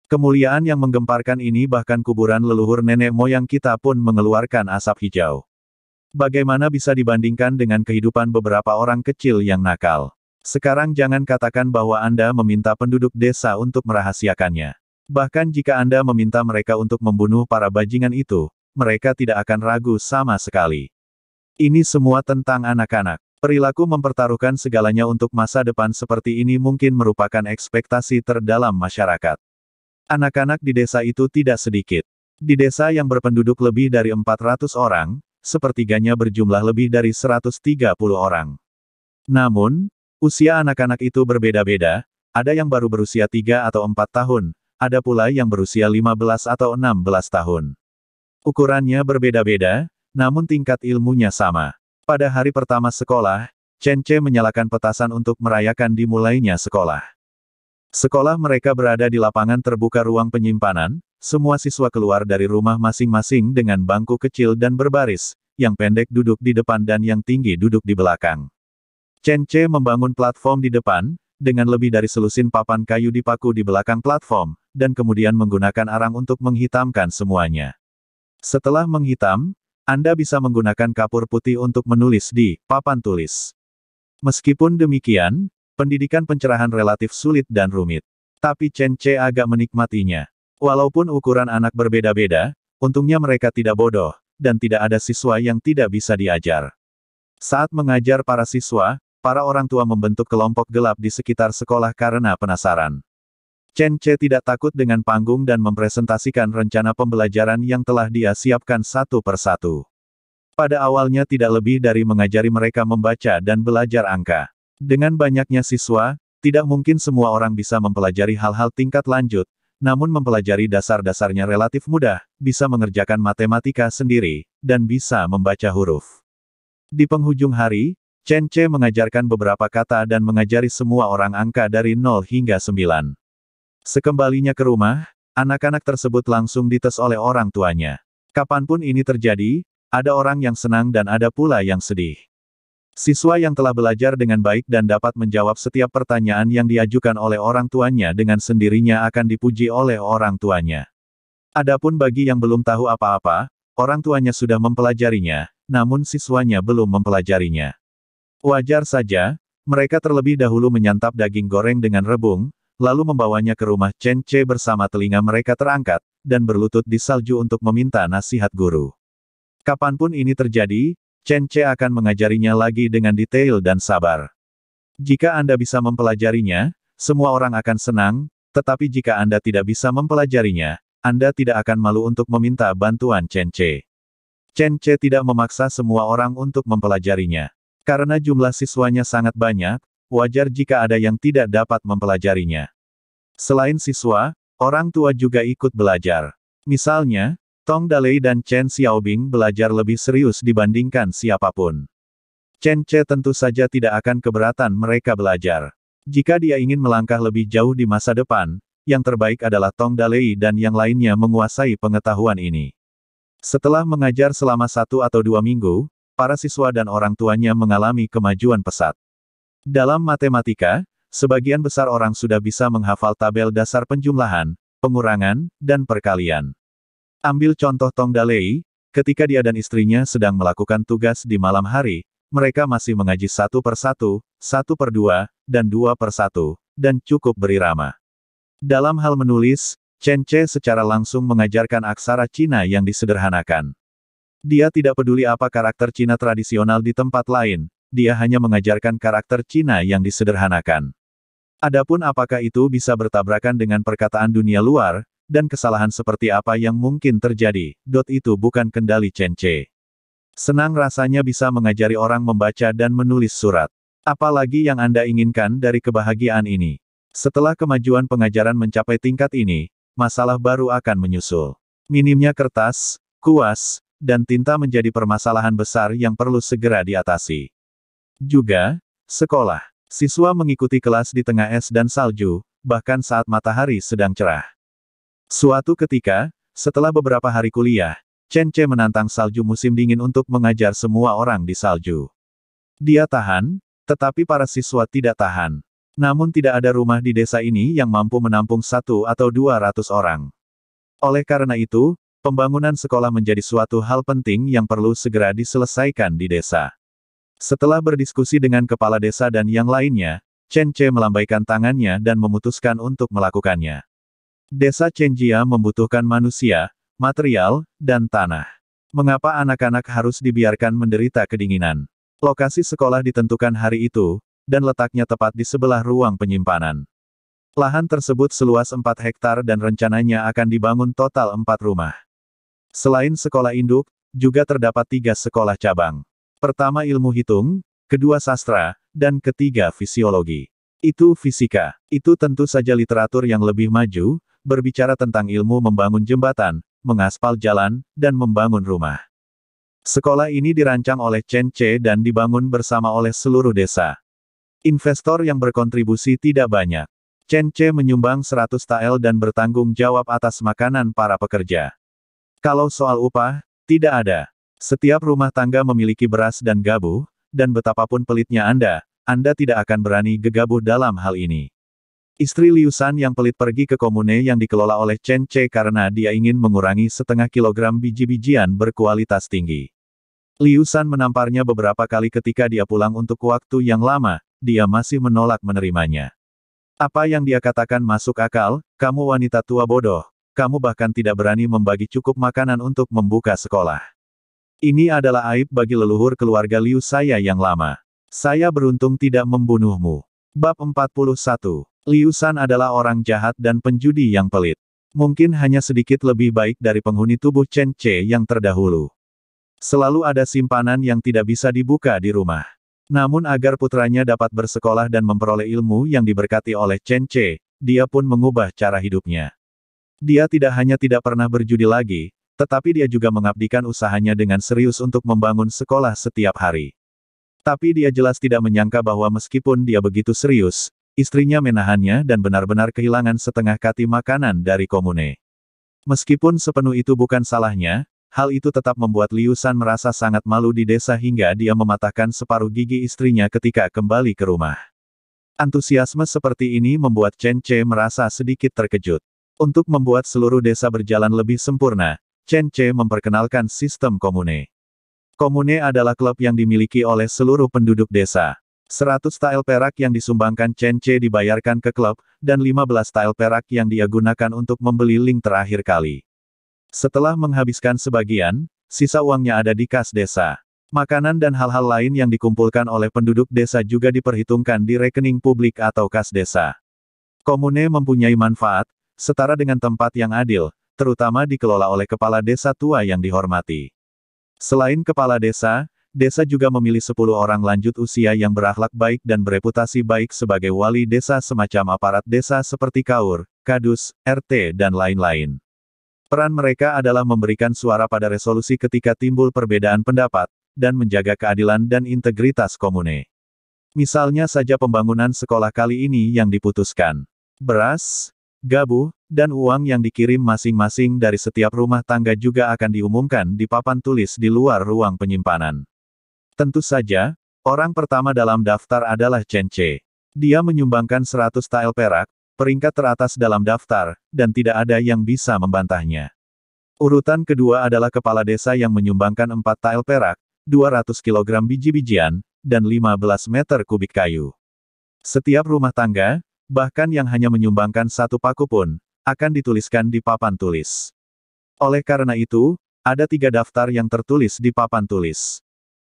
Kemuliaan yang menggemparkan ini bahkan kuburan leluhur nenek moyang kita pun mengeluarkan asap hijau. Bagaimana bisa dibandingkan dengan kehidupan beberapa orang kecil yang nakal? Sekarang jangan katakan bahwa Anda meminta penduduk desa untuk merahasiakannya. Bahkan jika Anda meminta mereka untuk membunuh para bajingan itu, mereka tidak akan ragu sama sekali. Ini semua tentang anak-anak. Perilaku mempertaruhkan segalanya untuk masa depan seperti ini mungkin merupakan ekspektasi terdalam masyarakat. Anak-anak di desa itu tidak sedikit. Di desa yang berpenduduk lebih dari 400 orang, sepertiganya berjumlah lebih dari 130 orang. Namun, usia anak-anak itu berbeda-beda, ada yang baru berusia 3 atau 4 tahun, ada pula yang berusia 15 atau 16 tahun. Ukurannya berbeda-beda, namun tingkat ilmunya sama. Pada hari pertama sekolah, Chen Ce menyalakan petasan untuk merayakan dimulainya sekolah. Sekolah mereka berada di lapangan terbuka ruang penyimpanan, semua siswa keluar dari rumah masing-masing dengan bangku kecil dan berbaris, yang pendek duduk di depan dan yang tinggi duduk di belakang. Chen Che membangun platform di depan, dengan lebih dari selusin papan kayu dipaku di belakang platform, dan kemudian menggunakan arang untuk menghitamkan semuanya. Setelah menghitam, Anda bisa menggunakan kapur putih untuk menulis di papan tulis. Meskipun demikian, pendidikan pencerahan relatif sulit dan rumit. Tapi Chen Che agak menikmatinya. Walaupun ukuran anak berbeda-beda, untungnya mereka tidak bodoh, dan tidak ada siswa yang tidak bisa diajar. Saat mengajar para siswa, para orang tua membentuk kelompok gelap di sekitar sekolah karena penasaran. Chen Che tidak takut dengan panggung dan mempresentasikan rencana pembelajaran yang telah dia siapkan satu persatu. Pada awalnya tidak lebih dari mengajari mereka membaca dan belajar angka. Dengan banyaknya siswa, tidak mungkin semua orang bisa mempelajari hal-hal tingkat lanjut, namun mempelajari dasar-dasarnya relatif mudah, bisa mengerjakan matematika sendiri, dan bisa membaca huruf. Di penghujung hari, Chen Che mengajarkan beberapa kata dan mengajari semua orang angka dari 0 hingga 9. Sekembalinya ke rumah, anak-anak tersebut langsung dites oleh orang tuanya. Kapanpun ini terjadi, ada orang yang senang dan ada pula yang sedih. Siswa yang telah belajar dengan baik dan dapat menjawab setiap pertanyaan yang diajukan oleh orang tuanya dengan sendirinya akan dipuji oleh orang tuanya. Adapun bagi yang belum tahu apa-apa, orang tuanya sudah mempelajarinya, namun siswanya belum mempelajarinya. Wajar saja, mereka terlebih dahulu menyantap daging goreng dengan rebung, lalu membawanya ke rumah Chen Che bersama telinga mereka terangkat, dan berlutut di salju untuk meminta nasihat guru. Kapanpun ini terjadi, Chen Che akan mengajarinya lagi dengan detail dan sabar. Jika Anda bisa mempelajarinya, semua orang akan senang, tetapi jika Anda tidak bisa mempelajarinya, Anda tidak akan malu untuk meminta bantuan Chen Che. Chen Che tidak memaksa semua orang untuk mempelajarinya. Karena jumlah siswanya sangat banyak, wajar jika ada yang tidak dapat mempelajarinya. Selain siswa, orang tua juga ikut belajar. Misalnya, Tong Dalei dan Chen Xiaobing belajar lebih serius dibandingkan siapapun. Chen Che tentu saja tidak akan keberatan mereka belajar. Jika dia ingin melangkah lebih jauh di masa depan, yang terbaik adalah Tong Dalei dan yang lainnya menguasai pengetahuan ini. Setelah mengajar selama 1 atau 2 minggu, para siswa dan orang tuanya mengalami kemajuan pesat. Dalam matematika, sebagian besar orang sudah bisa menghafal tabel dasar penjumlahan, pengurangan, dan perkalian. Ambil contoh Tong Dalei, ketika dia dan istrinya sedang melakukan tugas di malam hari, mereka masih mengaji 1 per 1, 1 per 2, dan 2 per 1, dan cukup berirama. Dalam hal menulis, Chen Che secara langsung mengajarkan aksara Cina yang disederhanakan. Dia tidak peduli apa karakter Cina tradisional di tempat lain, dia hanya mengajarkan karakter Cina yang disederhanakan. Adapun apakah itu bisa bertabrakan dengan perkataan dunia luar, dan kesalahan seperti apa yang mungkin terjadi, itu bukan kendali Chen Che. Senang rasanya bisa mengajari orang membaca dan menulis surat. Apalagi yang Anda inginkan dari kebahagiaan ini. Setelah kemajuan pengajaran mencapai tingkat ini, masalah baru akan menyusul. Minimnya kertas, kuas, dan tinta menjadi permasalahan besar yang perlu segera diatasi. Juga, sekolah. Siswa mengikuti kelas di tengah es dan salju, bahkan saat matahari sedang cerah. Suatu ketika, setelah beberapa hari kuliah, Chen Che menantang salju musim dingin untuk mengajar semua orang di salju. Dia tahan, tetapi para siswa tidak tahan. Namun tidak ada rumah di desa ini yang mampu menampung 1 atau 200 orang. Oleh karena itu, pembangunan sekolah menjadi suatu hal penting yang perlu segera diselesaikan di desa. Setelah berdiskusi dengan kepala desa dan yang lainnya, Chen Che melambaikan tangannya dan memutuskan untuk melakukannya. Desa Chenjia membutuhkan manusia, material, dan tanah. Mengapa anak-anak harus dibiarkan menderita kedinginan? Lokasi sekolah ditentukan hari itu, dan letaknya tepat di sebelah ruang penyimpanan. Lahan tersebut seluas 4 hektar dan rencananya akan dibangun total 4 rumah. Selain sekolah induk, juga terdapat 3 sekolah cabang. Pertama ilmu hitung, kedua sastra, dan ketiga fisiologi. Itu fisika. Itu tentu saja literatur yang lebih maju, berbicara tentang ilmu membangun jembatan, mengaspal jalan, dan membangun rumah. Sekolah ini dirancang oleh Chen Che dan dibangun bersama oleh seluruh desa. Investor yang berkontribusi tidak banyak. Chen Che menyumbang 100 tael dan bertanggung jawab atas makanan para pekerja. Kalau soal upah, tidak ada. Setiap rumah tangga memiliki beras dan gabu, dan betapapun pelitnya Anda, Anda tidak akan berani gegabah dalam hal ini. Istri Liu San yang pelit pergi ke komune yang dikelola oleh Chen Ce karena dia ingin mengurangi setengah kilogram biji-bijian berkualitas tinggi. Liu San menamparnya beberapa kali ketika dia pulang untuk waktu yang lama, dia masih menolak menerimanya. Apa yang dia katakan masuk akal, kamu wanita tua bodoh, kamu bahkan tidak berani membagi cukup makanan untuk membuka sekolah. Ini adalah aib bagi leluhur keluarga Liu saya yang lama. Saya beruntung tidak membunuhmu. Bab 41. Liu San adalah orang jahat dan penjudi yang pelit. Mungkin hanya sedikit lebih baik dari penghuni tubuh Chen Ce yang terdahulu. Selalu ada simpanan yang tidak bisa dibuka di rumah. Namun agar putranya dapat bersekolah dan memperoleh ilmu yang diberkati oleh Chen Ce, dia pun mengubah cara hidupnya. Dia tidak hanya tidak pernah berjudi lagi, tetapi dia juga mengabdikan usahanya dengan serius untuk membangun sekolah setiap hari. Tapi dia jelas tidak menyangka bahwa meskipun dia begitu serius, istrinya menahannya dan benar-benar kehilangan setengah kati makanan dari komune. Meskipun sepenuh itu bukan salahnya, hal itu tetap membuat Liu San merasa sangat malu di desa hingga dia mematahkan separuh gigi istrinya ketika kembali ke rumah. Antusiasme seperti ini membuat Chen Ce merasa sedikit terkejut. Untuk membuat seluruh desa berjalan lebih sempurna, Chen Ce memperkenalkan sistem komune. Komune adalah klub yang dimiliki oleh seluruh penduduk desa. 100 tael perak yang disumbangkan Chen Ce dibayarkan ke klub, dan 15 tael perak yang dia gunakan untuk membeli link terakhir kali. Setelah menghabiskan sebagian, sisa uangnya ada di kas desa. Makanan dan hal-hal lain yang dikumpulkan oleh penduduk desa juga diperhitungkan di rekening publik atau kas desa. Komune mempunyai manfaat, setara dengan tempat yang adil, terutama dikelola oleh kepala desa tua yang dihormati. Selain kepala desa, desa juga memilih 10 orang lanjut usia yang berakhlak baik dan bereputasi baik sebagai wali desa semacam aparat desa seperti Kaur, Kadus, RT dan lain-lain. Peran mereka adalah memberikan suara pada resolusi ketika timbul perbedaan pendapat, dan menjaga keadilan dan integritas komune. Misalnya saja pembangunan sekolah kali ini yang diputuskan. Beras, gabu, dan uang yang dikirim masing-masing dari setiap rumah tangga juga akan diumumkan di papan tulis di luar ruang penyimpanan. Tentu saja, orang pertama dalam daftar adalah Chen Ce. Dia menyumbangkan 100 tael perak, peringkat teratas dalam daftar, dan tidak ada yang bisa membantahnya. Urutan kedua adalah kepala desa yang menyumbangkan 4 tael perak, 200 kg biji-bijian, dan 15 meter kubik kayu. Setiap rumah tangga, bahkan yang hanya menyumbangkan 1 paku pun, akan dituliskan di papan tulis. Oleh karena itu, ada 3 daftar yang tertulis di papan tulis.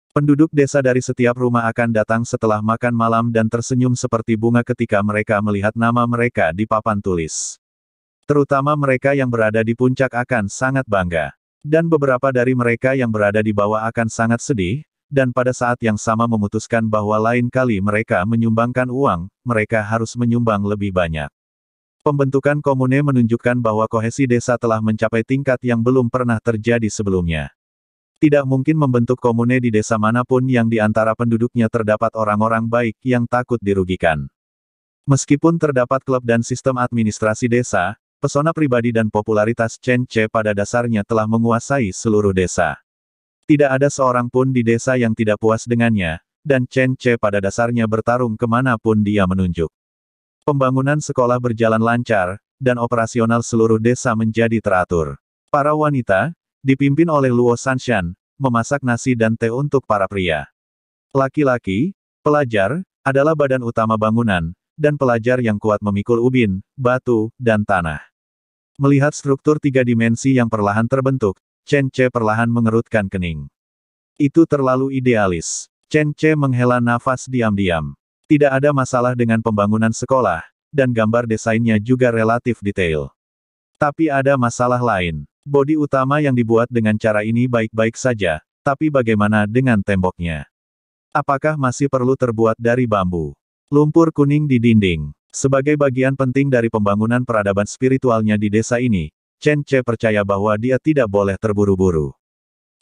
Penduduk desa dari setiap rumah akan datang setelah makan malam dan tersenyum seperti bunga ketika mereka melihat nama mereka di papan tulis. Terutama mereka yang berada di puncak akan sangat bangga. Dan beberapa dari mereka yang berada di bawah akan sangat sedih, dan pada saat yang sama memutuskan bahwa lain kali mereka menyumbangkan uang, mereka harus menyumbang lebih banyak. Pembentukan komune menunjukkan bahwa kohesi desa telah mencapai tingkat yang belum pernah terjadi sebelumnya. Tidak mungkin membentuk komune di desa manapun yang di antara penduduknya terdapat orang-orang baik yang takut dirugikan. Meskipun terdapat klub dan sistem administrasi desa, pesona pribadi dan popularitas Chen Ce pada dasarnya telah menguasai seluruh desa. Tidak ada seorang pun di desa yang tidak puas dengannya, dan Chen Ce pada dasarnya bertarung kemanapun dia menunjuk. Pembangunan sekolah berjalan lancar, dan operasional seluruh desa menjadi teratur. Para wanita, dipimpin oleh Luo Sanshan, memasak nasi dan teh untuk para pria. Laki-laki, pelajar, adalah badan utama bangunan, dan pelajar yang kuat memikul ubin, batu, dan tanah. Melihat struktur 3 dimensi yang perlahan terbentuk, Chen Ce perlahan mengerutkan kening. Itu terlalu idealis. Chen Ce menghela nafas diam-diam. Tidak ada masalah dengan pembangunan sekolah, dan gambar desainnya juga relatif detail. Tapi ada masalah lain. Bodi utama yang dibuat dengan cara ini baik-baik saja, tapi bagaimana dengan temboknya? Apakah masih perlu terbuat dari bambu? Lumpur kuning di dinding. Sebagai bagian penting dari pembangunan peradaban spiritualnya di desa ini, Chen Ce percaya bahwa dia tidak boleh terburu-buru.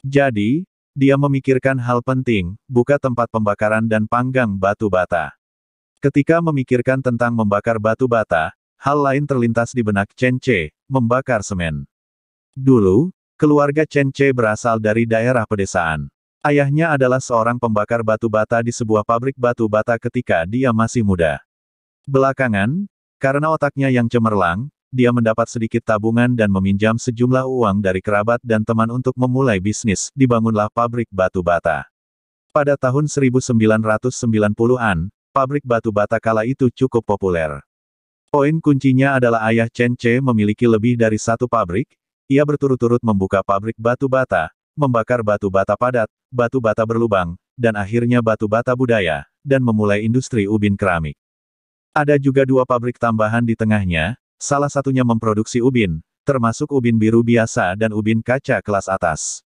Jadi, dia memikirkan hal penting, buka tempat pembakaran dan panggang batu bata. Ketika memikirkan tentang membakar batu bata, hal lain terlintas di benak Chen Ce, membakar semen. Dulu, keluarga Chen Ce berasal dari daerah pedesaan. Ayahnya adalah seorang pembakar batu bata di sebuah pabrik batu bata ketika dia masih muda. Belakangan, karena otaknya yang cemerlang, dia mendapat sedikit tabungan dan meminjam sejumlah uang dari kerabat dan teman untuk memulai bisnis. Dibangunlah pabrik batu bata. Pada tahun 1990-an, pabrik batu bata kala itu cukup populer. Poin kuncinya adalah ayah Chen Ce memiliki lebih dari satu pabrik. Ia berturut-turut membuka pabrik batu bata, membakar batu bata padat, batu bata berlubang, dan akhirnya batu bata budaya, dan memulai industri ubin keramik. Ada juga dua pabrik tambahan di tengahnya, salah satunya memproduksi ubin, termasuk ubin biru biasa dan ubin kaca kelas atas.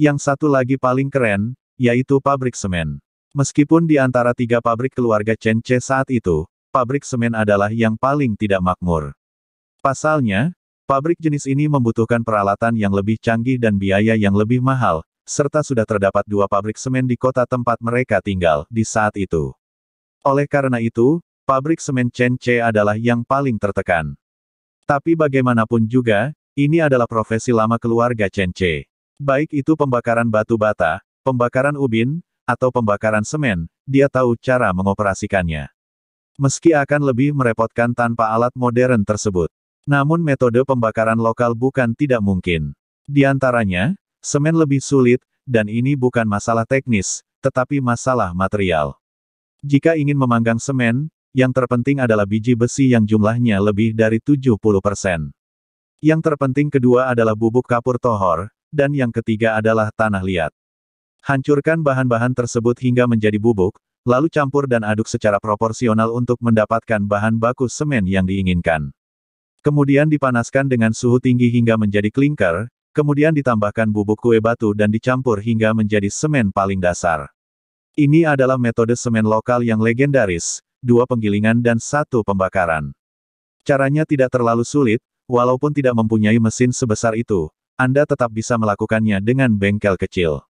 Yang satu lagi paling keren, yaitu pabrik semen. Meskipun di antara tiga pabrik keluarga Chen Ce saat itu, pabrik semen adalah yang paling tidak makmur. Pasalnya, pabrik jenis ini membutuhkan peralatan yang lebih canggih dan biaya yang lebih mahal, serta sudah terdapat dua pabrik semen di kota tempat mereka tinggal di saat itu. Oleh karena itu, pabrik semen Chen Ce adalah yang paling tertekan. Tapi bagaimanapun juga, ini adalah profesi lama keluarga Chen Ce. Baik itu pembakaran batu bata, pembakaran ubin, atau pembakaran semen, dia tahu cara mengoperasikannya. Meski akan lebih merepotkan tanpa alat modern tersebut. Namun metode pembakaran lokal bukan tidak mungkin. Di antaranya, semen lebih sulit, dan ini bukan masalah teknis, tetapi masalah material. Jika ingin memanggang semen, yang terpenting adalah biji besi yang jumlahnya lebih dari 70%. Yang terpenting kedua adalah bubuk kapur tohor, dan yang ketiga adalah tanah liat. Hancurkan bahan-bahan tersebut hingga menjadi bubuk, lalu campur dan aduk secara proporsional untuk mendapatkan bahan baku semen yang diinginkan. Kemudian dipanaskan dengan suhu tinggi hingga menjadi klinker, kemudian ditambahkan bubuk kue batu dan dicampur hingga menjadi semen paling dasar. Ini adalah metode semen lokal yang legendaris, 2 penggilingan dan 1 pembakaran. Caranya tidak terlalu sulit, walaupun tidak mempunyai mesin sebesar itu, Anda tetap bisa melakukannya dengan bengkel kecil.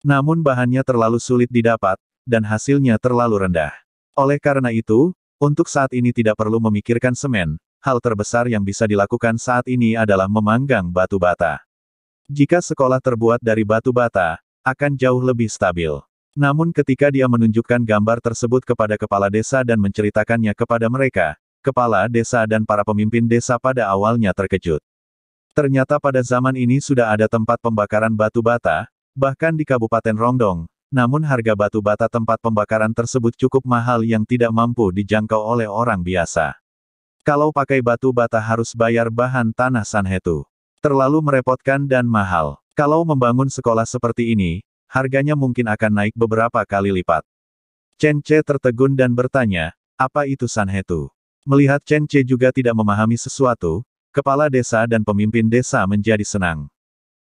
Namun bahannya terlalu sulit didapat, dan hasilnya terlalu rendah. Oleh karena itu, untuk saat ini tidak perlu memikirkan semen. Hal terbesar yang bisa dilakukan saat ini adalah memanggang batu bata. Jika sekolah terbuat dari batu bata, akan jauh lebih stabil. Namun ketika dia menunjukkan gambar tersebut kepada kepala desa dan menceritakannya kepada mereka, kepala desa dan para pemimpin desa pada awalnya terkejut. Ternyata pada zaman ini sudah ada tempat pembakaran batu bata, bahkan di Kabupaten Rongdong, namun harga batu bata tempat pembakaran tersebut cukup mahal yang tidak mampu dijangkau oleh orang biasa. Kalau pakai batu bata harus bayar bahan tanah sanhetu. Terlalu merepotkan dan mahal. Kalau membangun sekolah seperti ini, harganya mungkin akan naik beberapa kali lipat. Chen Ce tertegun dan bertanya, apa itu sanhetu? Melihat Chen Ce juga tidak memahami sesuatu, kepala desa dan pemimpin desa menjadi senang.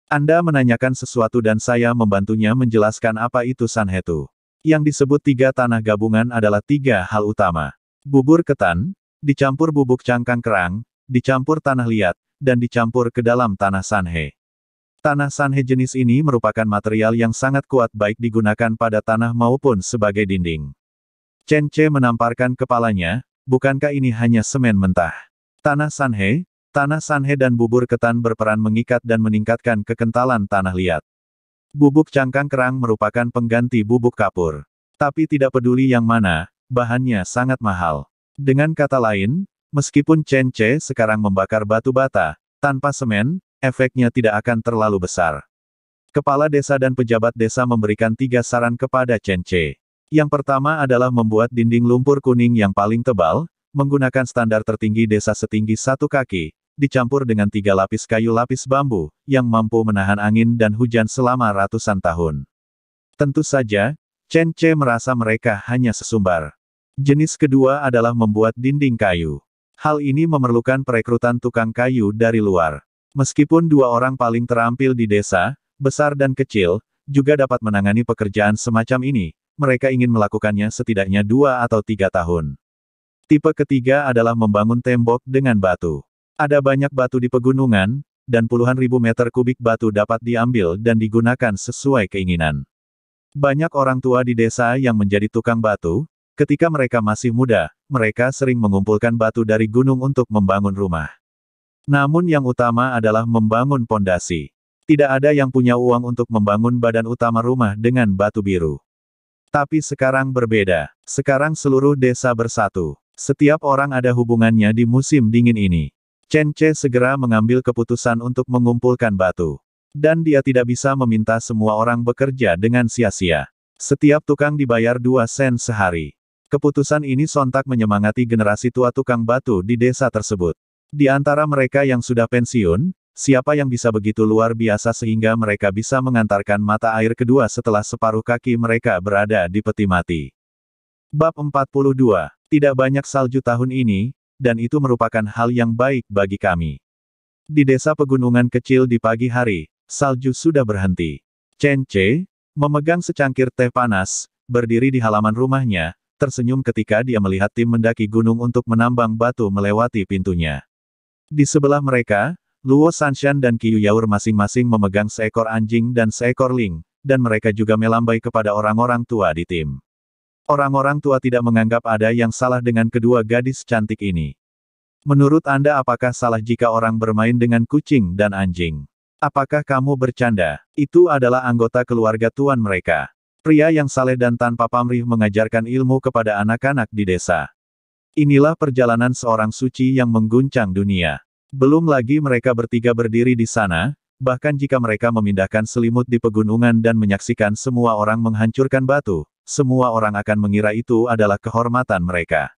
Anda menanyakan sesuatu dan saya membantunya menjelaskan apa itu sanhetu. Yang disebut 3 tanah gabungan adalah 3 hal utama. Bubur ketan, dicampur bubuk cangkang kerang, dicampur tanah liat, dan dicampur ke dalam tanah sanhe. Tanah sanhe jenis ini merupakan material yang sangat kuat baik digunakan pada tanah maupun sebagai dinding. Chen Ce menamparkan kepalanya, bukankah ini hanya semen mentah? Tanah sanhe dan bubur ketan berperan mengikat dan meningkatkan kekentalan tanah liat. Bubuk cangkang kerang merupakan pengganti bubuk kapur. Tapi tidak peduli yang mana, bahannya sangat mahal. Dengan kata lain, meskipun Chen Ce sekarang membakar batu bata, tanpa semen, efeknya tidak akan terlalu besar. Kepala desa dan pejabat desa memberikan 3 saran kepada Chen Ce. Yang pertama adalah membuat dinding lumpur kuning yang paling tebal, menggunakan standar tertinggi desa setinggi 1 kaki, dicampur dengan 3 lapis kayu lapis bambu, yang mampu menahan angin dan hujan selama ratusan tahun. Tentu saja, Chen Ce merasa mereka hanya sesumbar. Jenis kedua adalah membuat dinding kayu. Hal ini memerlukan perekrutan tukang kayu dari luar. Meskipun 2 orang paling terampil di desa, besar dan kecil, juga dapat menangani pekerjaan semacam ini, mereka ingin melakukannya setidaknya 2 atau 3 tahun. Tipe ketiga adalah membangun tembok dengan batu. Ada banyak batu di pegunungan, dan puluhan ribu meter kubik batu dapat diambil dan digunakan sesuai keinginan. Banyak orang tua di desa yang menjadi tukang batu. Ketika mereka masih muda, mereka sering mengumpulkan batu dari gunung untuk membangun rumah. Namun yang utama adalah membangun pondasi. Tidak ada yang punya uang untuk membangun badan utama rumah dengan batu biru. Tapi sekarang berbeda. Sekarang seluruh desa bersatu. Setiap orang ada hubungannya di musim dingin ini. Chen Ce segera mengambil keputusan untuk mengumpulkan batu. Dan dia tidak bisa meminta semua orang bekerja dengan sia-sia. Setiap tukang dibayar 2 sen sehari. Keputusan ini sontak menyemangati generasi tua tukang batu di desa tersebut. Di antara mereka yang sudah pensiun, siapa yang bisa begitu luar biasa sehingga mereka bisa mengantarkan mata air kedua setelah separuh kaki mereka berada di peti mati. Bab 42. Tidak banyak salju tahun ini, dan itu merupakan hal yang baik bagi kami. Di desa pegunungan kecil di pagi hari, salju sudah berhenti. Chen Ce, memegang secangkir teh panas, berdiri di halaman rumahnya, tersenyum ketika dia melihat tim mendaki gunung untuk menambang batu melewati pintunya. Di sebelah mereka, Luo Sanshan dan Qiu Yaur masing-masing memegang seekor anjing dan seekor ling, dan mereka juga melambai kepada orang-orang tua di tim. Orang-orang tua tidak menganggap ada yang salah dengan kedua gadis cantik ini. Menurut Anda apakah salah jika orang bermain dengan kucing dan anjing? Apakah kamu bercanda? Itu adalah anggota keluarga tuan mereka. Pria yang saleh dan tanpa pamrih mengajarkan ilmu kepada anak-anak di desa. Inilah perjalanan seorang suci yang mengguncang dunia. Belum lagi mereka bertiga berdiri di sana, bahkan jika mereka memindahkan selimut di pegunungan dan menyaksikan semua orang menghancurkan batu, semua orang akan mengira itu adalah kehormatan mereka.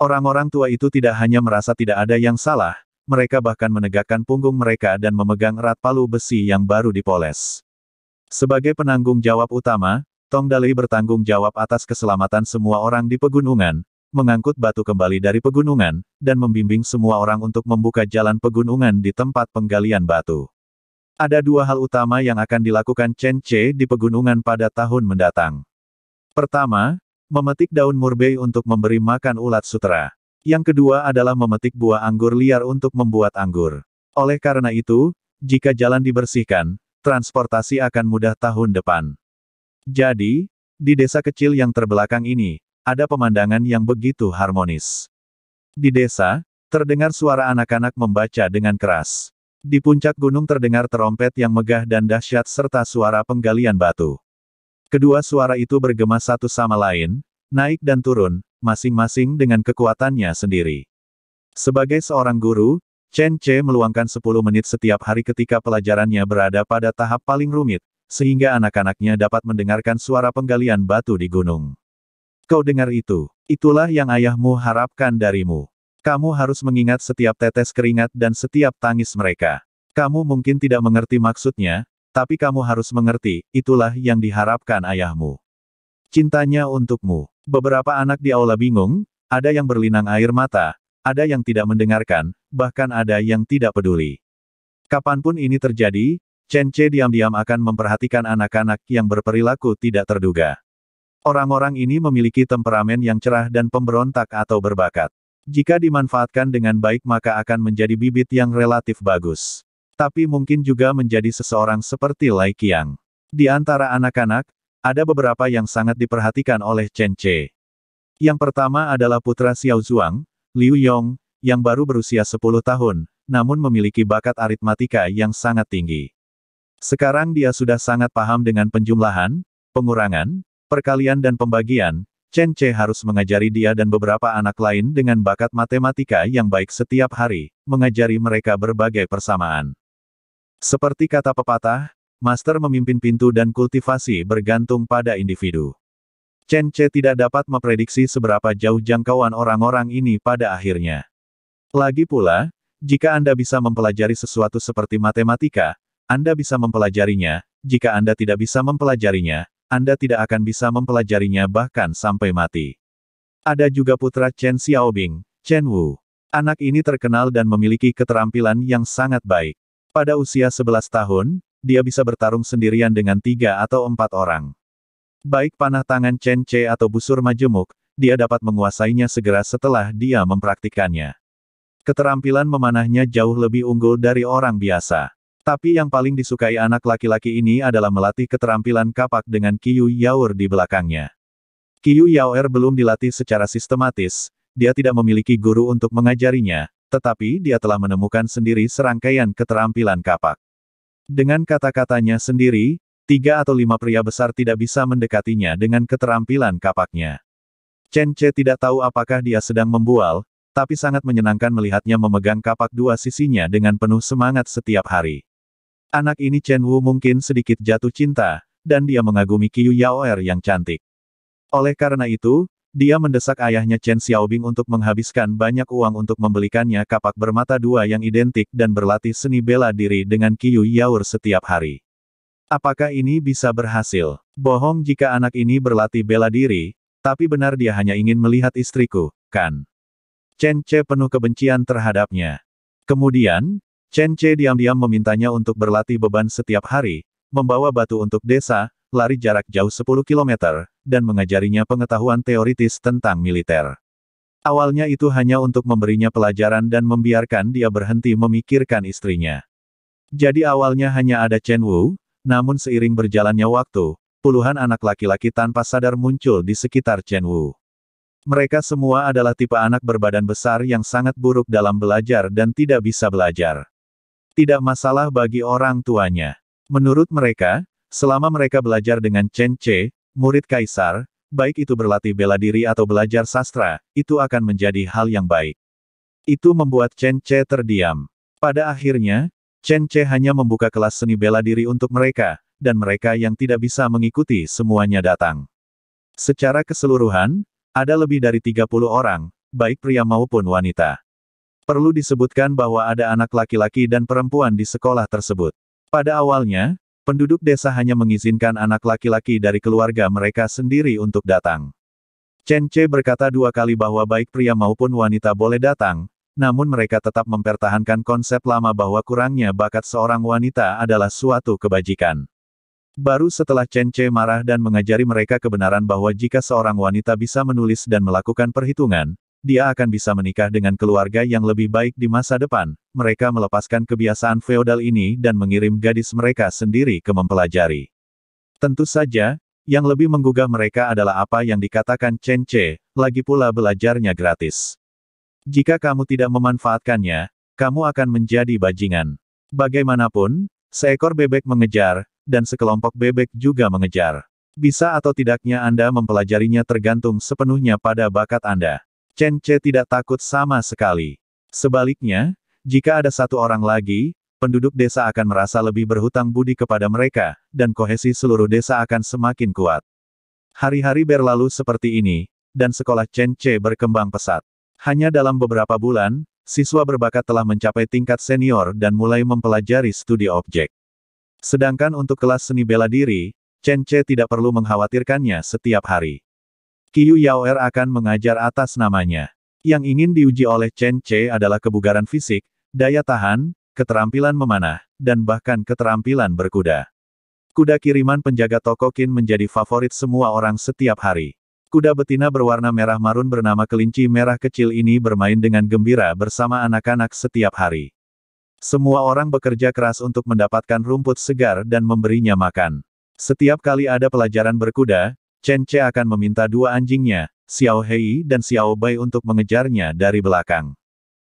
Orang-orang tua itu tidak hanya merasa tidak ada yang salah, mereka bahkan menegakkan punggung mereka dan memegang erat palu besi yang baru dipoles. Sebagai penanggung jawab utama, Tong Dalei bertanggung jawab atas keselamatan semua orang di pegunungan, mengangkut batu kembali dari pegunungan, dan membimbing semua orang untuk membuka jalan pegunungan di tempat penggalian batu. Ada 2 hal utama yang akan dilakukan Chen Ce di pegunungan pada tahun mendatang. Pertama, memetik daun murbei untuk memberi makan ulat sutera. Yang kedua adalah memetik buah anggur liar untuk membuat anggur. Oleh karena itu, jika jalan dibersihkan, transportasi akan mudah tahun depan. Jadi, di desa kecil yang terbelakang ini, ada pemandangan yang begitu harmonis. Di desa, terdengar suara anak-anak membaca dengan keras. Di puncak gunung terdengar terompet yang megah dan dahsyat serta suara penggalian batu. Kedua suara itu bergema satu sama lain, naik dan turun, masing-masing dengan kekuatannya sendiri. Sebagai seorang guru, Chen Ce meluangkan 10 menit setiap hari ketika pelajarannya berada pada tahap paling rumit, sehingga anak-anaknya dapat mendengarkan suara penggalian batu di gunung. Kau dengar itu? Itulah yang ayahmu harapkan darimu. Kamu harus mengingat setiap tetes keringat dan setiap tangis mereka. Kamu mungkin tidak mengerti maksudnya, tapi kamu harus mengerti, itulah yang diharapkan ayahmu. Cintanya untukmu. Beberapa anak di aula bingung, ada yang berlinang air mata, ada yang tidak mendengarkan, bahkan ada yang tidak peduli. Kapanpun ini terjadi, Chen Ce diam-diam akan memperhatikan anak-anak yang berperilaku tidak terduga. Orang-orang ini memiliki temperamen yang cerah dan pemberontak atau berbakat. Jika dimanfaatkan dengan baik maka akan menjadi bibit yang relatif bagus. Tapi mungkin juga menjadi seseorang seperti Lai Qiang. Di antara anak-anak, ada beberapa yang sangat diperhatikan oleh Chen Ce. Yang pertama adalah putra Xiao Zuang, Liu Yong, yang baru berusia 10 tahun, namun memiliki bakat aritmatika yang sangat tinggi. Sekarang dia sudah sangat paham dengan penjumlahan, pengurangan, perkalian dan pembagian. Chen Ce harus mengajari dia dan beberapa anak lain dengan bakat matematika yang baik setiap hari, mengajari mereka berbagai persamaan. Seperti kata pepatah, master memimpin pintu dan kultivasi bergantung pada individu. Chen Ce tidak dapat memprediksi seberapa jauh jangkauan orang-orang ini pada akhirnya. Lagi pula, jika Anda bisa mempelajari sesuatu seperti matematika, Anda bisa mempelajarinya. Jika Anda tidak bisa mempelajarinya, Anda tidak akan bisa mempelajarinya bahkan sampai mati. Ada juga putra Chen Xiaobing, Chen Wu. Anak ini terkenal dan memiliki keterampilan yang sangat baik. Pada usia 11 tahun, dia bisa bertarung sendirian dengan 3 atau 4 orang. Baik panah tangan Chen Ce atau busur majemuk, dia dapat menguasainya segera setelah dia mempraktikkannya. Keterampilan memanahnya jauh lebih unggul dari orang biasa. Tapi yang paling disukai anak laki-laki ini adalah melatih keterampilan kapak dengan Qiu Yaoer di belakangnya. Qiu Yaoer belum dilatih secara sistematis, dia tidak memiliki guru untuk mengajarinya, tetapi dia telah menemukan sendiri serangkaian keterampilan kapak. Dengan kata-katanya sendiri, 3 atau 5 pria besar tidak bisa mendekatinya dengan keterampilan kapaknya. Chen Ce tidak tahu apakah dia sedang membual, tapi sangat menyenangkan melihatnya memegang kapak dua sisinya dengan penuh semangat setiap hari. Anak ini Chen Wu mungkin sedikit jatuh cinta, dan dia mengagumi Qiu Yaoer yang cantik. Oleh karena itu, dia mendesak ayahnya Chen Xiaobing untuk menghabiskan banyak uang untuk membelikannya kapak bermata dua yang identik dan berlatih seni bela diri dengan Qiu Yaoer setiap hari. Apakah ini bisa berhasil? Bohong jika anak ini berlatih bela diri, tapi benar dia hanya ingin melihat istriku, kan? Chen Ce penuh kebencian terhadapnya. Kemudian, Chen Ce diam-diam memintanya untuk berlatih beban setiap hari, membawa batu untuk desa, lari jarak jauh 10 kilometer, dan mengajarinya pengetahuan teoritis tentang militer. Awalnya itu hanya untuk memberinya pelajaran dan membiarkan dia berhenti memikirkan istrinya. Jadi awalnya hanya ada Chen Wu, namun seiring berjalannya waktu, puluhan anak laki-laki tanpa sadar muncul di sekitar Chen Wu. Mereka semua adalah tipe anak berbadan besar yang sangat buruk dalam belajar dan tidak bisa belajar. Tidak masalah bagi orang tuanya. Menurut mereka, selama mereka belajar dengan Chen Ce, murid kaisar, baik itu berlatih bela diri atau belajar sastra, itu akan menjadi hal yang baik. Itu membuat Chen Ce terdiam. Pada akhirnya, Chen Ce hanya membuka kelas seni bela diri untuk mereka, dan mereka yang tidak bisa mengikuti semuanya datang. Secara keseluruhan, ada lebih dari 30 orang, baik pria maupun wanita. Perlu disebutkan bahwa ada anak laki-laki dan perempuan di sekolah tersebut. Pada awalnya, penduduk desa hanya mengizinkan anak laki-laki dari keluarga mereka sendiri untuk datang. Chen Ce berkata 2 kali bahwa baik pria maupun wanita boleh datang, namun mereka tetap mempertahankan konsep lama bahwa kurangnya bakat seorang wanita adalah suatu kebajikan. Baru setelah Chen Ce marah dan mengajari mereka kebenaran bahwa jika seorang wanita bisa menulis dan melakukan perhitungan, dia akan bisa menikah dengan keluarga yang lebih baik di masa depan. Mereka melepaskan kebiasaan feodal ini dan mengirim gadis mereka sendiri ke mempelajari. Tentu saja, yang lebih menggugah mereka adalah apa yang dikatakan Chen Ce, lagi pula belajarnya gratis. Jika kamu tidak memanfaatkannya, kamu akan menjadi bajingan. Bagaimanapun, seekor bebek mengejar, dan sekelompok bebek juga mengejar. Bisa atau tidaknya Anda mempelajarinya tergantung sepenuhnya pada bakat Anda. Chen Ce tidak takut sama sekali. Sebaliknya, jika ada satu orang lagi, penduduk desa akan merasa lebih berhutang budi kepada mereka, dan kohesi seluruh desa akan semakin kuat. Hari-hari berlalu seperti ini, dan sekolah Chen Ce berkembang pesat. Hanya dalam beberapa bulan, siswa berbakat telah mencapai tingkat senior dan mulai mempelajari studi objek. Sedangkan untuk kelas seni bela diri, Chen Ce tidak perlu mengkhawatirkannya setiap hari. Qiu Yaoer akan mengajar atas namanya. Yang ingin diuji oleh Chen Ce adalah kebugaran fisik, daya tahan, keterampilan memanah, dan bahkan keterampilan berkuda. Kuda kiriman penjaga toko Qin menjadi favorit semua orang setiap hari. Kuda betina berwarna merah marun bernama kelinci merah kecil ini bermain dengan gembira bersama anak-anak setiap hari. Semua orang bekerja keras untuk mendapatkan rumput segar dan memberinya makan. Setiap kali ada pelajaran berkuda, Chen Ce akan meminta 2 anjingnya, Xiao Hei dan Xiao Bai untuk mengejarnya dari belakang.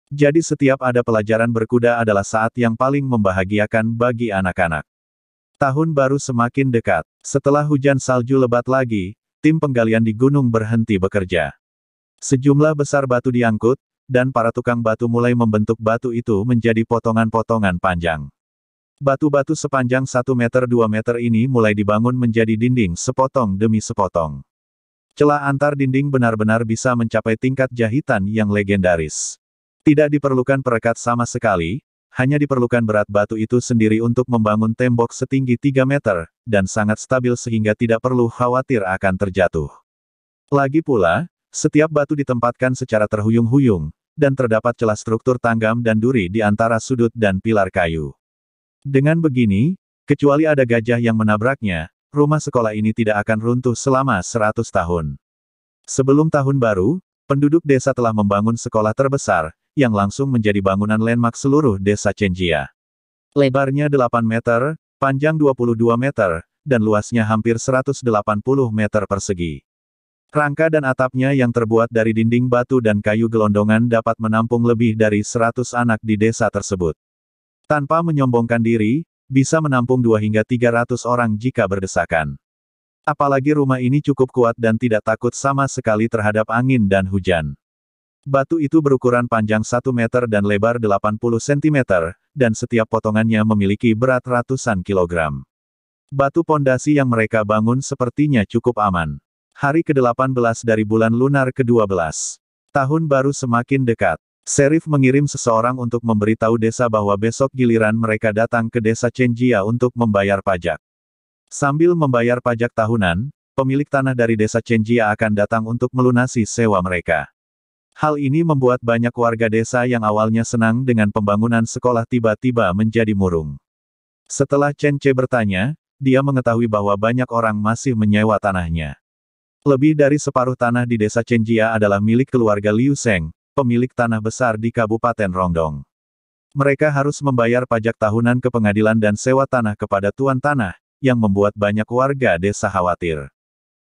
Jadi setiap ada pelajaran berkuda adalah saat yang paling membahagiakan bagi anak-anak. Tahun baru semakin dekat. Setelah hujan salju lebat lagi, tim penggalian di gunung berhenti bekerja. Sejumlah besar batu diangkut, dan para tukang batu mulai membentuk batu itu menjadi potongan-potongan panjang. Batu-batu sepanjang 1 meter 2 meter ini mulai dibangun menjadi dinding sepotong demi sepotong. Celah antar dinding benar-benar bisa mencapai tingkat jahitan yang legendaris. Tidak diperlukan perekat sama sekali, hanya diperlukan berat batu itu sendiri untuk membangun tembok setinggi 3 meter, dan sangat stabil sehingga tidak perlu khawatir akan terjatuh. Lagi pula, setiap batu ditempatkan secara terhuyung-huyung, dan terdapat celah struktur tanggam dan duri di antara sudut dan pilar kayu. Dengan begini, kecuali ada gajah yang menabraknya, rumah sekolah ini tidak akan runtuh selama 100 tahun. Sebelum tahun baru, penduduk desa telah membangun sekolah terbesar, yang langsung menjadi bangunan landmark seluruh desa Chenjia. Lebarnya 8 meter, panjang 22 meter, dan luasnya hampir 180 meter persegi. Rangka dan atapnya yang terbuat dari dinding batu dan kayu gelondongan dapat menampung lebih dari 100 anak di desa tersebut. Tanpa menyombongkan diri, bisa menampung 2 hingga 300 orang jika berdesakan. Apalagi rumah ini cukup kuat dan tidak takut sama sekali terhadap angin dan hujan. Batu itu berukuran panjang 1 meter dan lebar 80 cm, dan setiap potongannya memiliki berat ratusan kilogram. Batu pondasi yang mereka bangun sepertinya cukup aman. Hari ke-18 dari bulan lunar ke-12. Tahun baru semakin dekat. Serif mengirim seseorang untuk memberitahu desa bahwa besok giliran mereka datang ke desa Chenjia untuk membayar pajak. Sambil membayar pajak tahunan, pemilik tanah dari desa Chenjia akan datang untuk melunasi sewa mereka. Hal ini membuat banyak warga desa yang awalnya senang dengan pembangunan sekolah tiba-tiba menjadi murung. Setelah Chen Ce bertanya, dia mengetahui bahwa banyak orang masih menyewa tanahnya. Lebih dari separuh tanah di desa Chenjia adalah milik keluarga Liu Seng, pemilik tanah besar di Kabupaten Rongdong. Mereka harus membayar pajak tahunan ke pengadilan dan sewa tanah kepada tuan tanah, yang membuat banyak warga desa khawatir.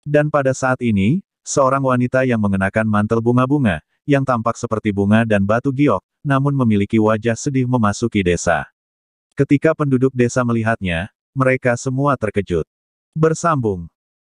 Dan pada saat ini, seorang wanita yang mengenakan mantel bunga-bunga, yang tampak seperti bunga dan batu giok, namun memiliki wajah sedih memasuki desa. Ketika penduduk desa melihatnya, mereka semua terkejut. Bersambung.